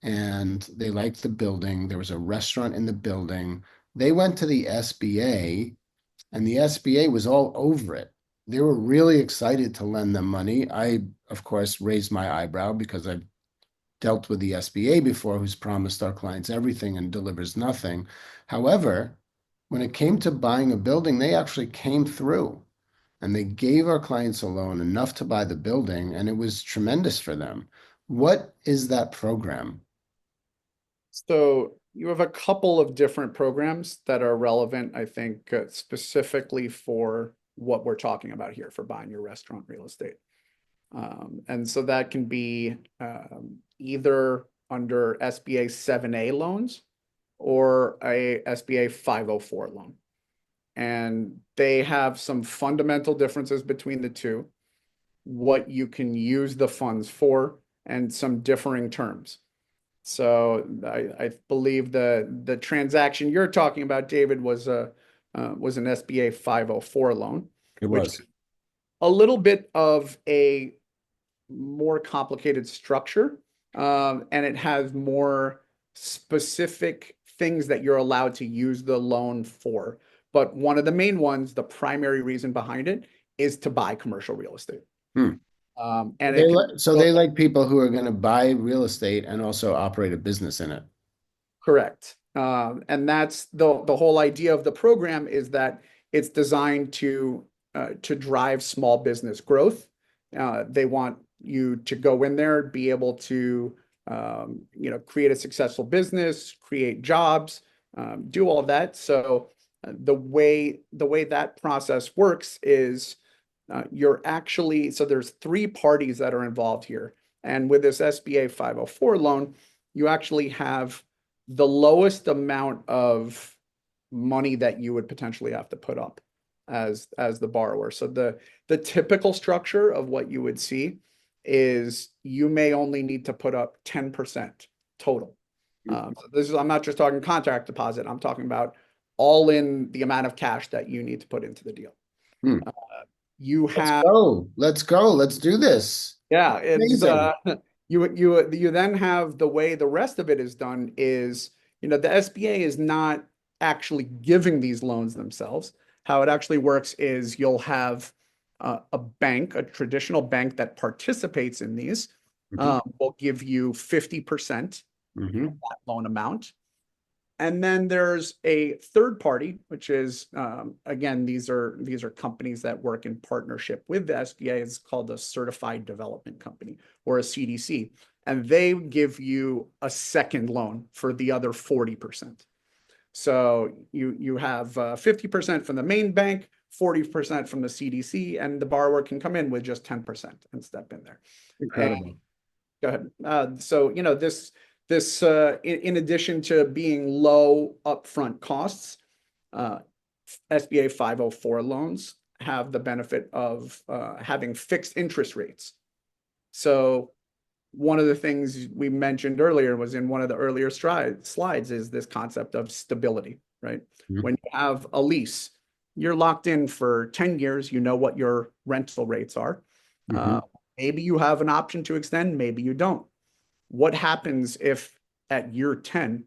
and they liked the building. There was a restaurant in the building. They went to the SBA and the SBA was all over it. They were really excited to lend them money. I, of course, raised my eyebrow because I've dealt with the SBA before, who's promised our clients everything and delivers nothing. However, when it came to buying a building, they actually came through and they gave our clients a loan enough to buy the building, and it was tremendous for them. What is that program?
So you have a couple of different programs that are relevant, I think, specifically for what we're talking about here for buying your restaurant real estate. And so that can be either under SBA 7A loans or a SBA 504 loan. And they have some fundamental differences between the two, what you can use the funds for, and some differing terms. So I believe the transaction you're talking about, David, was an SBA 504 loan,
It
which
was.
a little bit of a more complicated structure, and it has more specific things that you're allowed to use the loan for. But one of the main ones, the primary reason behind it, is to buy commercial real estate.
Hmm.
And it can
So
go
they like people who are going to buy real estate and also operate a business in it.
correct. And that's the whole idea of the program is that it's designed to drive small business growth. They want you to go in there, be able to create a successful business, create jobs, do all of that. So the way that process works is you're actually so there's three parties that are involved here. And with this SBA 504 loan, you actually have the lowest amount of money that you would potentially have to put up as the borrower. So the typical structure of what you would see is you may only need to put up 10% total. So this is I'm not just talking contract deposit. I'm talking about all in the amount of cash that you need to put into the deal.
Hmm.
Uh, you
Let's
have
go. Let's go. Let's do this.
Yeah, it's
Amazing.
you then have the way the rest of it is done is, the SBA is not actually giving these loans themselves. How it actually works is you'll have a bank, a traditional bank that participates in these,
Hmm.
will give you 50% of
Hmm.
that loan amount. And then there's a third party, which is again, these are companies that work in partnership with the SBA. It's called a certified development company or a CDC. And they give you a second loan for the other 40%. So you have 50% from the main bank, 40% from the CDC, and the borrower can come in with just 10% and step in there. And
Incredible.
go ahead. So, this in addition to being low upfront costs, uh, SBA 504 loans have the benefit of having fixed interest rates. So one of the things we mentioned earlier was in one of the earlier slides is this concept of stability, right?
Hmm.
When you have a lease, you're locked in for 10 years, you know what your rental rates are.
Hmm.
Uh, maybe you have an option to extend, maybe you don't. What happens if at year 10,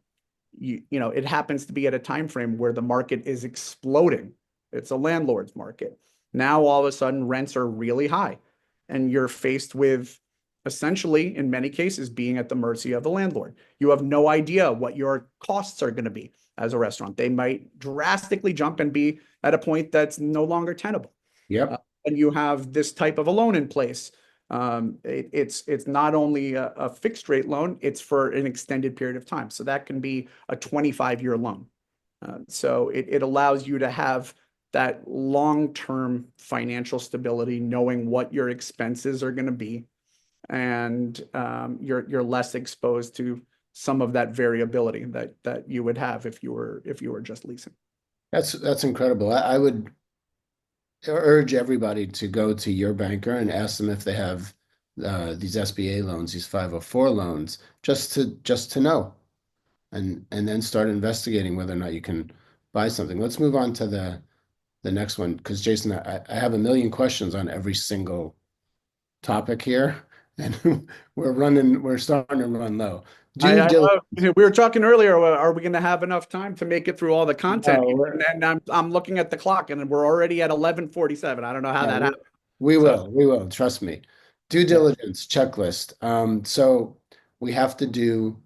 it happens to be at a time frame where the market is exploding? It's a landlord's market. Now all of a sudden rents are really high and you're faced with essentially, in many cases, being at the mercy of the landlord. You have no idea what your costs are going to be as a restaurant. They might drastically jump and be at a point that's no longer tenable. Uh,
Yep.
and you have this type of a loan in place. It's not only a fixed rate loan, it's for an extended period of time. So that can be a 25-year loan. So it allows you to have that long-term financial stability, knowing what your expenses are going to be, and you're less exposed to some of that variability that you would have if you were just leasing.
That's incredible. I would urge everybody to go to your banker and ask them if they have these SBA loans, these 504 loans, just to know, and then start investigating whether or not you can buy something. Let's move on to the next one because Jason, I have a million questions on every single topic here, and we're starting to run low. Due diligence.
We were talking earlier. Are we going to have enough time to make it through all the content?
No,
And I'm looking at the clock, and we're already at 11:47. I don't know how
yeah,
that happened. So
we will, trust me. Due
yeah.
diligence checklist. So we have to do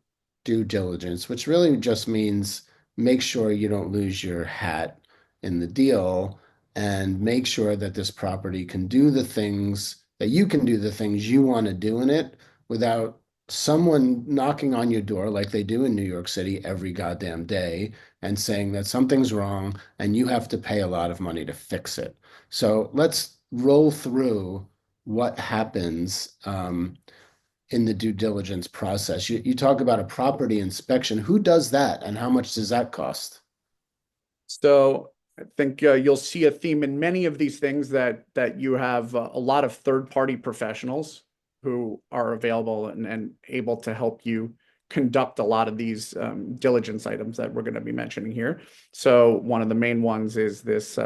due diligence, which really just means make sure you don't lose your hat in the deal and make sure that this property can do the things that you can do the things you want to do in it without someone knocking on your door like they do in New York City every goddamn day and saying that something's wrong and you have to pay a lot of money to fix it. So let's roll through what happens in the due diligence process. You talk about a property inspection. Who does that and how much does that cost?
So I think you'll see a theme in many of these things that you have a lot of third-party professionals who are available and able to help you conduct a lot of these diligence items that we're going to be mentioning here. So one of the main ones is this.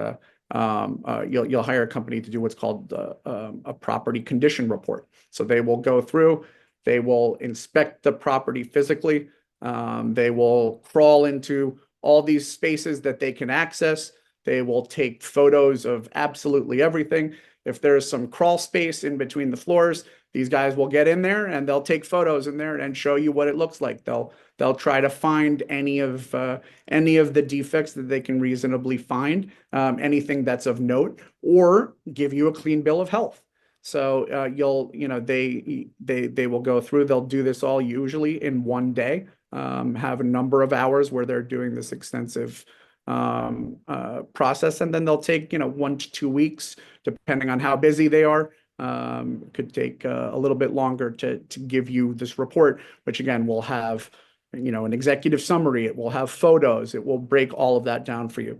You'll hire a company to do what's called a property condition report. So they will go through, they will inspect the property physically, they will crawl into all these spaces that they can access. They will take photos of absolutely everything. If there's some crawl space in between the floors, these guys will get in there and they'll take photos in there and show you what it looks like. They'll try to find any of the defects that they can reasonably find, anything that's of note, or give you a clean bill of health. So they will go through. They'll do this all usually in one day. Have a number of hours where they're doing this extensive process, and then they'll take 1 to 2 weeks, depending on how busy they are. Could take a little bit longer to give you this report, which again will have an executive summary. It will have photos. It will break all of that down for you.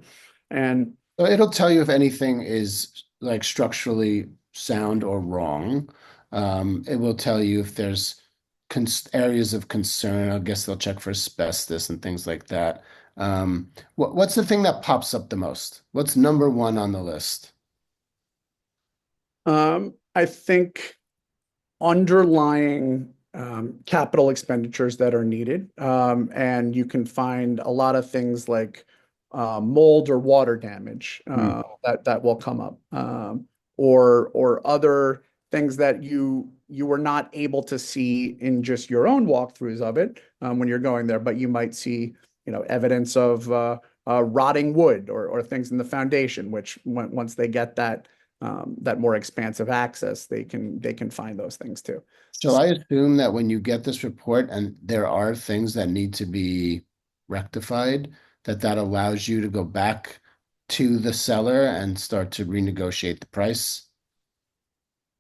And
So it'll tell you if anything is like structurally sound or wrong. It will tell you if there's areas of concern. I guess they'll check for asbestos and things like that. What's the thing that pops up the most? What's number one on the list?
I think underlying capital expenditures that are needed. And you can find a lot of things like mold or water damage
Hmm.
that will come up, or other things that you were not able to see in just your own walkthroughs of it when you're going there, but you might see evidence of rotting wood or things in the foundation, which once they get that more expansive access, they can find those things too.
Shall I assume that when you get this report and there are things that need to be rectified, that allows you to go back to the seller and start to renegotiate the price?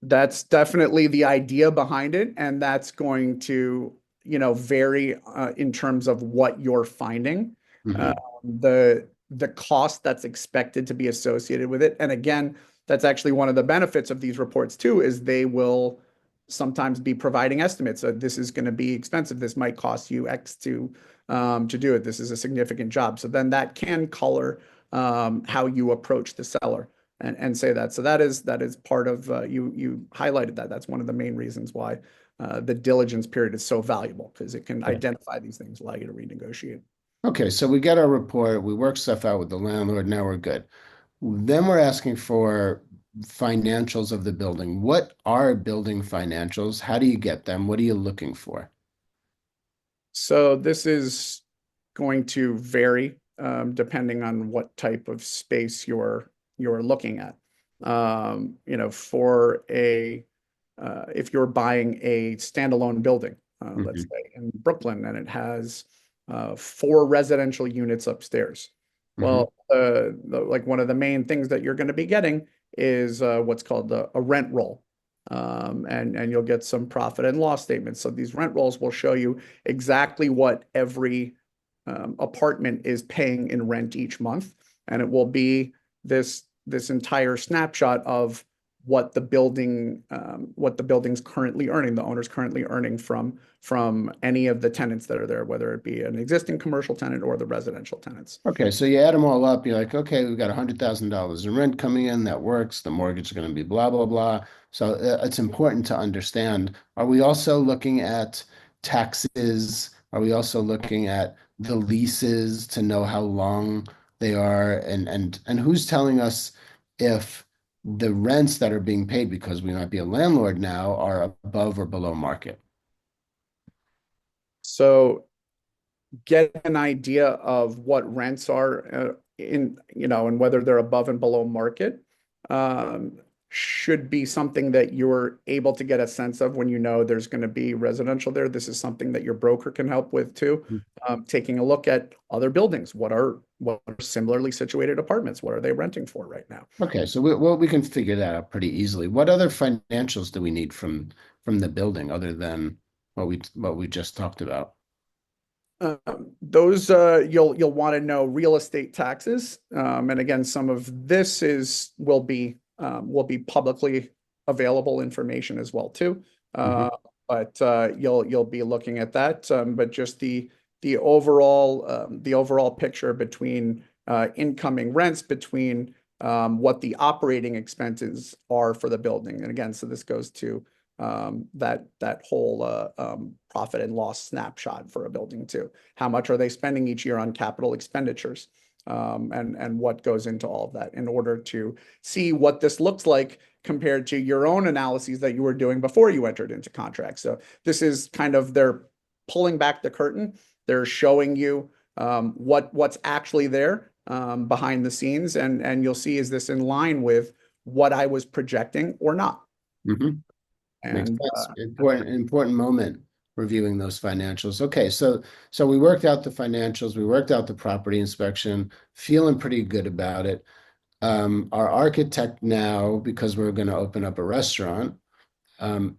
That's definitely the idea behind it, and that's going to, vary in terms of what you're finding, uh,
Hmm.
the cost that's expected to be associated with it. And again, that's actually one of the benefits of these reports too, is they will sometimes be providing estimates. This is going to be expensive. This might cost you X to do it. This is a significant job. So then that can color how you approach the seller and say that. So that is part of you highlighted that. That's one of the main reasons why the diligence period is so valuable, because it can identify these things, allow you to renegotiate.
Okay, so we get our report, we work stuff out with the landlord, now we're good. Then we're asking for financials of the building. What are building financials? How do you get them? What are you looking for?
So this is going to vary depending on what type of space you're looking at. For a if you're buying a standalone building, let's
Hmm.
say in Brooklyn, and it has four residential units upstairs.
Hmm.
Well, like one of the main things that you're going to be getting is what's called a rent roll. And you'll get some profit and loss statements. So these rent rolls will show you exactly what every apartment is paying in rent each month, and it will be this entire snapshot of what the building's currently earning, the owner's currently earning from any of the tenants that are there, whether it be an existing commercial tenant or the residential tenants.
Okay, so you add them all up, you're like, okay, we've got $100,000 in rent coming in, that works. The mortgage is going to be blah, blah, blah. So it's important to understand. Are we also looking at taxes? Are we also looking at the leases to know how long they are? And who's telling us if the rents that are being paid, because we might be a landlord now, are above or below market?
So get an idea of what rents are and whether they're above and below market um, should be something that you're able to get a sense of when you know there's going to be residential there. This is something that your broker can help with too. Taking a look at other buildings. What are similarly situated apartments? What are they renting for right now?
Okay, so we can figure that out pretty easily. What other financials do we need from the building other than what we just talked about?
Those you'll want to know real estate taxes, and again, some of this is will be publicly available information as well too. Uh,
Hmm.
but you'll be looking at that. But just the overall picture between incoming rents, between what the operating expenses are for the building, and again, so this goes to that whole profit and loss snapshot for a building too. How much are they spending each year on capital expenditures? And what goes into all of that in order to see what this looks like compared to your own analyses that you were doing before you entered into contract. So this is kind of they're pulling back the curtain. They're showing you what's actually there behind the scenes, and you'll see, is this in line with what I was projecting or not?
Hmm. Makes
And
sense. Important moment reviewing those financials. Okay, so we worked out the financials, we worked out the property inspection, feeling pretty good about it. Our architect now, because we're going to open up a restaurant, um,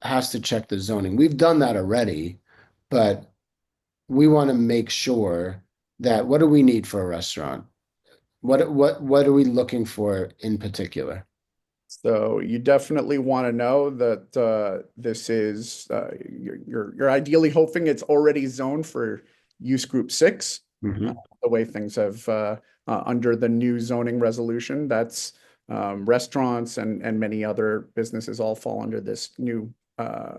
has to check the zoning. We've done that already, but we want to make sure that what do we need for a restaurant? What are we looking for in particular?
so you definitely want to know that this is you're ideally hoping it's already zoned for use group 6. Uh,
Hmm.
the way things have under the new zoning resolution, that's restaurants and many other businesses all fall under this new uh,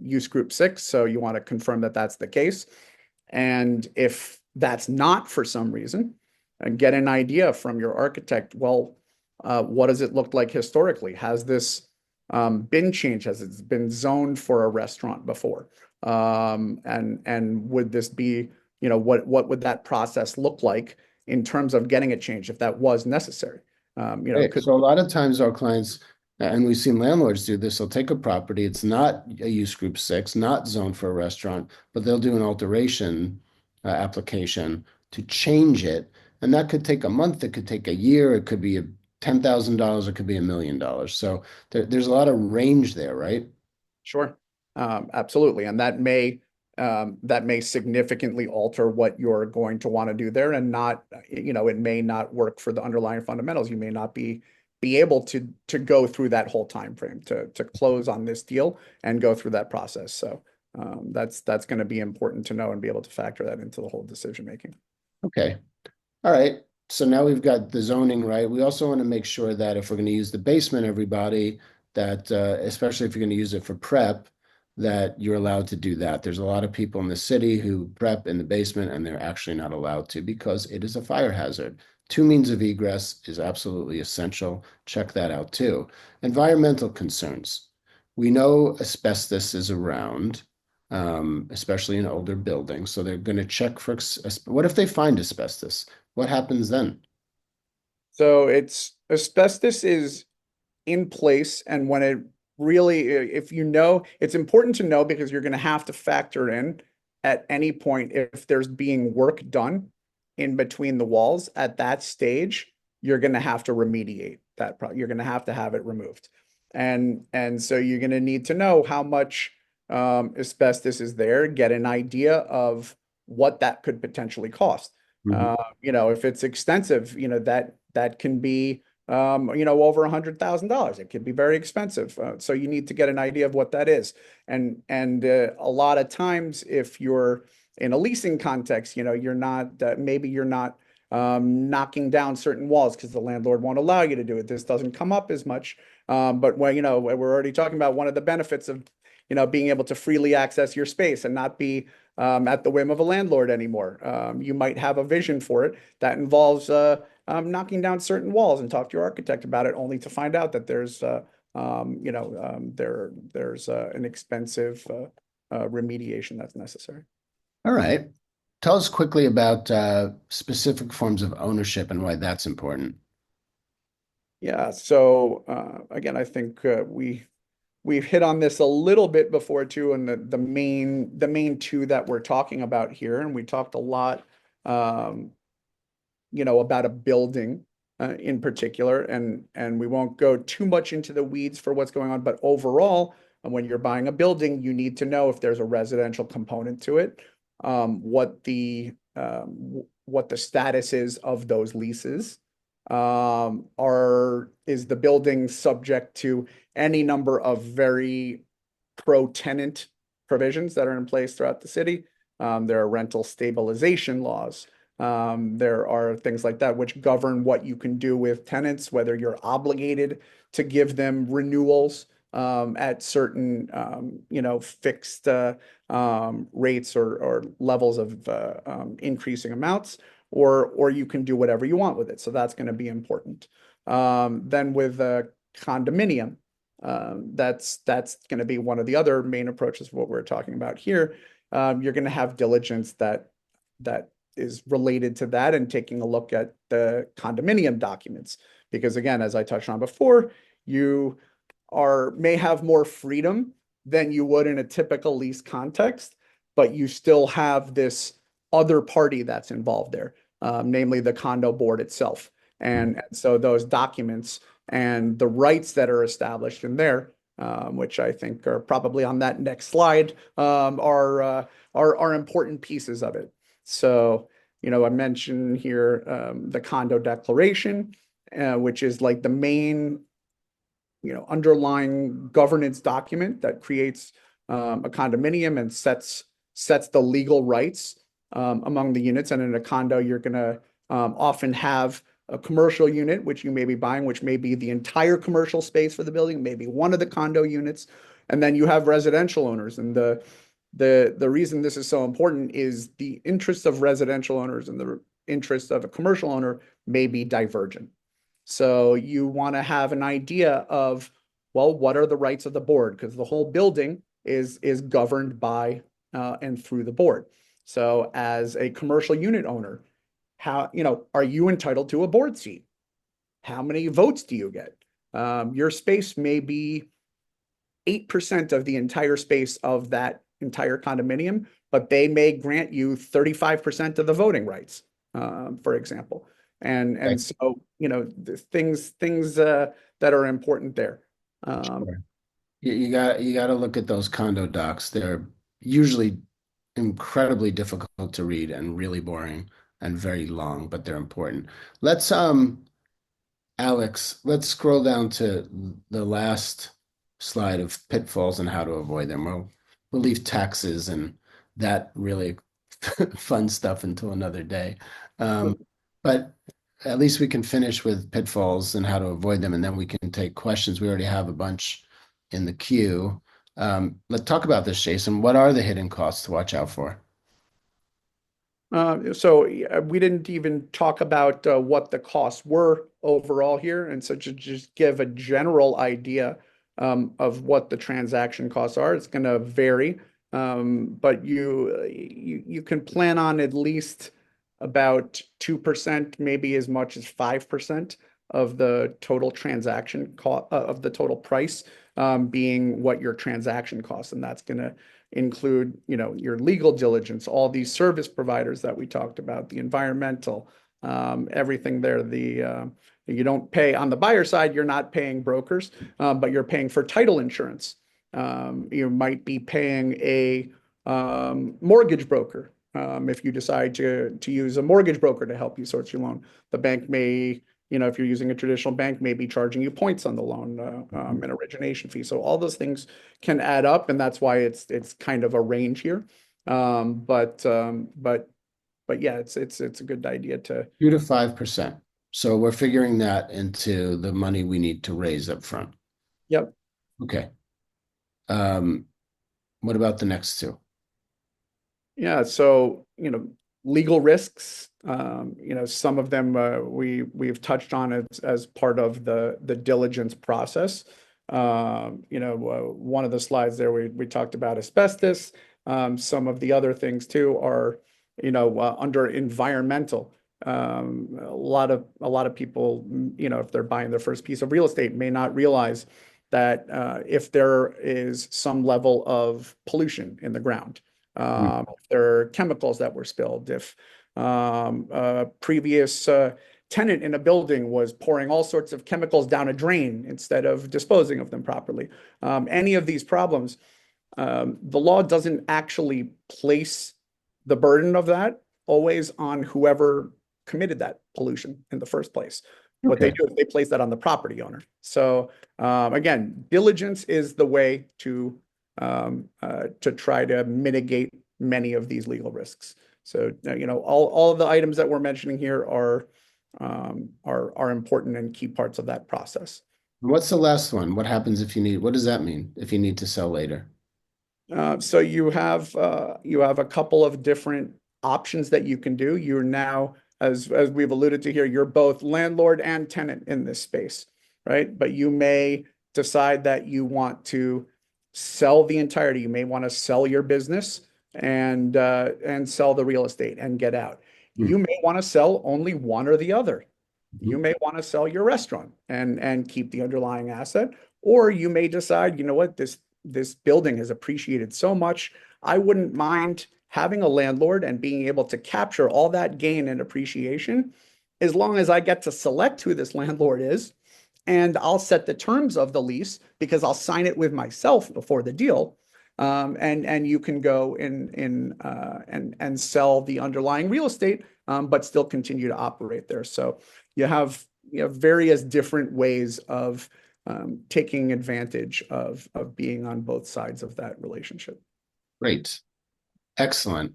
use group 6. So you want to confirm that that's the case. And if that's not for some reason, get an idea from your architect. Well, what does it look like historically? Has this been changed? Has it been zoned for a restaurant before? And would this be, what would that process look like in terms of getting it changed if that was necessary?
Right.
Could
So a lot of times our clients, and we've seen landlords do this, they'll take a property, it's not a use group 6, not zoned for a restaurant, but they'll do an alteration application to change it. And that could take a month, it could take a year, it could be $10,000, it could be $1 million. So there's a lot of range there, right?
Sure. Absolutely. And that may significantly alter what you're going to want to do there and not, it may not work for the underlying fundamentals. You may not be able to go through that whole time frame to close on this deal and go through that process. So that's going to be important to know and be able to factor that into the whole decision making.
Okay. All right. So now we've got the zoning right. We also want to make sure that if we're going to use the basement, everybody, that especially if you're going to use it for prep, that you're allowed to do that. There's a lot of people in the city who prep in the basement and they're actually not allowed to because it is a fire hazard. Two means of egress is absolutely essential. Check that out too. Environmental concerns. We know asbestos is around, especially in older buildings. So they're going to check for, what if they find asbestos? What happens then?
So it's asbestos is in place, and when it really, if you know, it's important to know because you're going to have to factor in at any point if there's being work done in between the walls at that stage, you're going to have to remediate that problem. You're going to have it removed. And so you're going to need to know how much asbestos is there, get an idea of what that could potentially cost.
Mhm.
If it's extensive, that can be over $100,000. It could be very expensive. So you need to get an idea of what that is. And a lot of times, if you're in a leasing context, you're not maybe you're not knocking down certain walls because the landlord won't allow you to do it. This doesn't come up as much. But when we're already talking about one of the benefits of being able to freely access your space and not be at the whim of a landlord anymore. You might have a vision for it that involves knocking down certain walls and talk to your architect about it, only to find out that there's an expensive remediation that's necessary.
All right. Tell us quickly about specific forms of ownership and why that's important.
Yeah. So again, I think we've hit on this a little bit before too, and the main two that we're talking about here, and we talked a lot. Um, about a building in particular, and we won't go too much into the weeds for what's going on, but overall, when you're buying a building, you need to know if there's a residential component to it, what the status is of those leases. Is the building subject to any number of very pro-tenant provisions that are in place throughout the city? There are rental stabilization laws. There are things like that which govern what you can do with tenants, whether you're obligated to give them renewals at certain, fixed rates or levels of increasing amounts, or you can do whatever you want with it. So that's going to be important. Then with condominium, that's going to be one of the other main approaches of what we're talking about here. You're going to have diligence that is related to that and taking a look at the condominium documents. Because again, as I touched on before, you may have more freedom than you would in a typical lease context, but you still have this other party that's involved there, namely the condo board itself. And so those documents and the rights that are established in there, which I think are probably on that next slide, are important pieces of it. So, I mentioned here the condo declaration, which is like the main, underlying governance document that creates a condominium and sets the legal rights among the units. And in a condo, you're going to often have a commercial unit, which you may be buying, which may be the entire commercial space for the building, maybe one of the condo units, and then you have residential owners. And the reason this is so important is the interests of residential owners and the interests of a commercial owner may be divergent. So you want to have an idea of, well, what are the rights of the board? Because the whole building is governed by and through the board. So as a commercial unit owner, are you entitled to a board seat? How many votes do you get? Your space may be 8% of the entire space of that entire condominium, but they may grant you 35% of the voting rights, for example. And
Right.
so, the things that are important there.
Sure. You got to look at those condo docs. They're usually incredibly difficult to read and really boring and very long, but they're important. Let's Alex, let's scroll down to the last slide of pitfalls and how to avoid them. We'll leave taxes and that really fun stuff until another day. Um, but at least we can finish with pitfalls and how to avoid them, and then we can take questions. We already have a bunch in the queue. Let's talk about this, Jason. What are the hidden costs to watch out for?
So we didn't even talk about what the costs were overall here. And so to just give a general idea of what the transaction costs are, it's going to vary. But you can plan on at least about 2%, maybe as much as 5% of the total transaction cost of the total price being what your transaction costs. And that's going to include, your legal diligence, all these service providers that we talked about, the environmental, everything there. You don't pay on the buyer side, you're not paying brokers, but you're paying for title insurance. You might be paying a mortgage broker if you decide to use a mortgage broker to help you source your loan. The bank may, if you're using a traditional bank, may be charging you points on the loan, an origination fee. So all those things can add up, and that's why it's kind of a range here. But yeah, it's a good idea to.
2 to 5%. So we're figuring that into the money we need to raise up front.
Yep.
Okay. Um, what about the next two?
Yeah, so legal risks. Some of them we've touched on as part of the diligence process. One of the slides there we talked about asbestos. Some of the other things too are under environmental. A lot of people, if they're buying their first piece of real estate, may not realize that if there is some level of pollution in the ground, if there are chemicals that were spilled, if a previous tenant in a building was pouring all sorts of chemicals down a drain instead of disposing of them properly. Any of these problems, the law doesn't actually place the burden of that always on whoever committed that pollution in the first place. What they
Okay.
do is they place that on the property owner. So again, diligence is the way to try to mitigate many of these legal risks. So all of the items that we're mentioning here are important and key parts of that process.
What's the last one? What happens if you need, what does that mean if you need to sell later?
So you have a couple of different options that you can do. You're now, as we've alluded to here, you're both landlord and tenant in this space, right? But you may decide that you want to sell the entirety. You may want to sell your business and sell the real estate and get out. You may want to sell only one or the other. You
Mhm.
may want to sell your restaurant and keep the underlying asset, or you may decide, you know what, this building has appreciated so much, I wouldn't mind having a landlord and being able to capture all that gain and appreciation as long as I get to select who this landlord is, and I'll set the terms of the lease because I'll sign it with myself before the deal. And you can go and sell the underlying real estate, but still continue to operate there. So you have various different ways of taking advantage of being on both sides of that relationship.
Great. Excellent.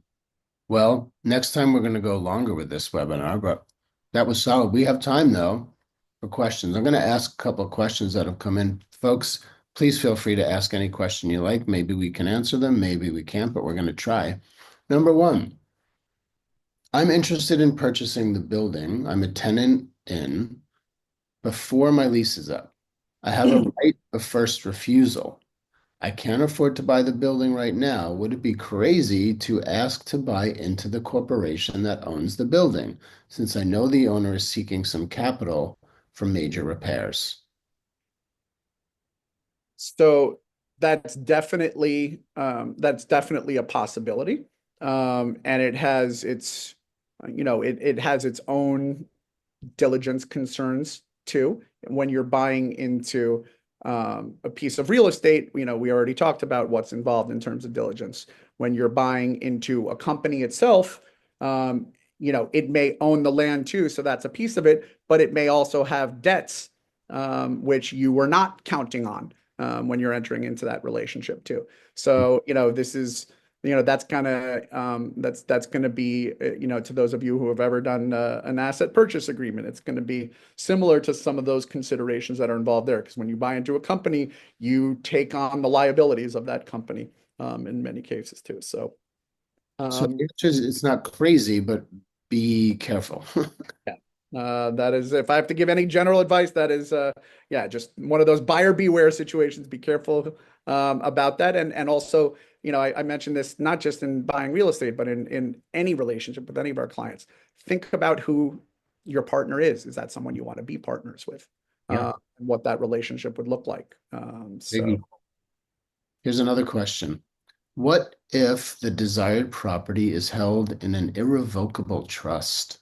Well, next time we're going to go longer with this webinar, but that was solid. We have time though for questions. I'm going to ask a couple of questions that have come in. Folks, please feel free to ask any question you like. Maybe we can answer them, maybe we can't, but we're going to try. Number one, I'm interested in purchasing the building I'm a tenant in before my lease is up. I have a right of first refusal. I can't afford to buy the building right now. Would it be crazy to ask to buy into the corporation that owns the building, since I know the owner is seeking some capital for major repairs?
So that's definitely a possibility. And it has its own diligence concerns too. When you're buying into a piece of real estate, we already talked about what's involved in terms of diligence. When you're buying into a company itself, it may own the land too, so that's a piece of it, but it may also have debts, which you were not counting on when you're entering into that relationship too. So, this is that's kind of that's going to be to those of you who have ever done an asset purchase agreement, it's going to be similar to some of those considerations that are involved there, because when you buy into a company, you take on the liabilities of that company in many cases too. So
So
Um,
the answer is it's not crazy, but be careful.
yeah. That is, if I have to give any general advice, that is, yeah, just one of those buyer beware situations. Be careful about that. And also, I mentioned this not just in buying real estate, but in any relationship with any of our clients. Think about who your partner is. Is that someone you want to be partners with?
Yeah.
And what that relationship would look like.
Biggie. Here's another question. What if the desired property is held in an irrevocable trust?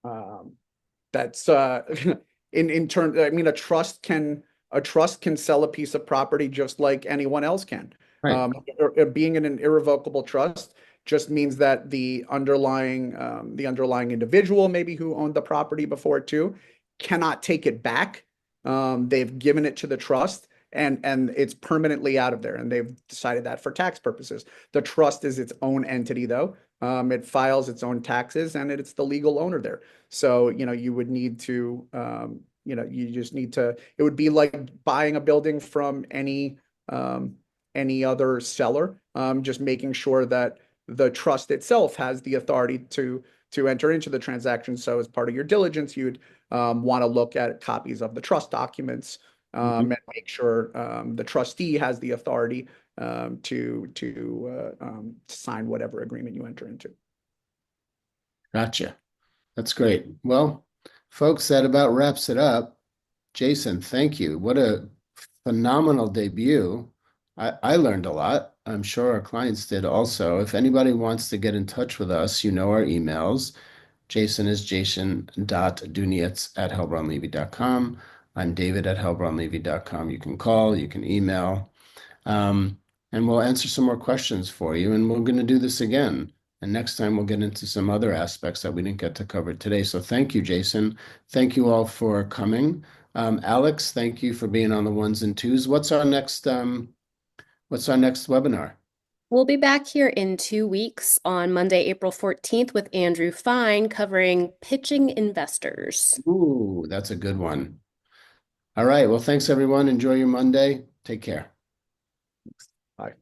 Um, that's in terms, I mean, a trust can sell a piece of property just like anyone else can.
Right.
Being in an irrevocable trust just means that the underlying individual, maybe who owned the property before too, cannot take it back. They've given it to the trust, and it's permanently out of there, and they've decided that for tax purposes. The trust is its own entity, though. It files its own taxes, and it's the legal owner there. So, you would need to, you just need to, it would be like buying a building from any other seller, just making sure that the trust itself has the authority to enter into the transaction. So as part of your diligence, you'd want to look at copies of the trust documents,
Mhm.
and make sure the trustee has the authority to sign whatever agreement you enter into.
Gotcha. That's great. Well, folks, that about wraps it up. Jason, thank you. What a phenomenal debut. I learned a lot. I'm sure our clients did also. If anybody wants to get in touch with us, you know our emails. Jason is jason.dunietz@helbraunlevy.com. I'm David at helbraunlevy.com. You can call, you can email. Um, and we'll answer some more questions for you. And we're going to do this again. And next time we'll get into some other aspects that we didn't get to cover today. So thank you, Jason. Thank you all for coming. Alex, thank you for being on the ones and twos. What's our next webinar?
We'll be back here in 2 weeks on Monday, April 14th with Andrew Fine covering pitching investors.
Ooh, that's a good one. All right. Well, thanks everyone. Enjoy your Monday. Take care.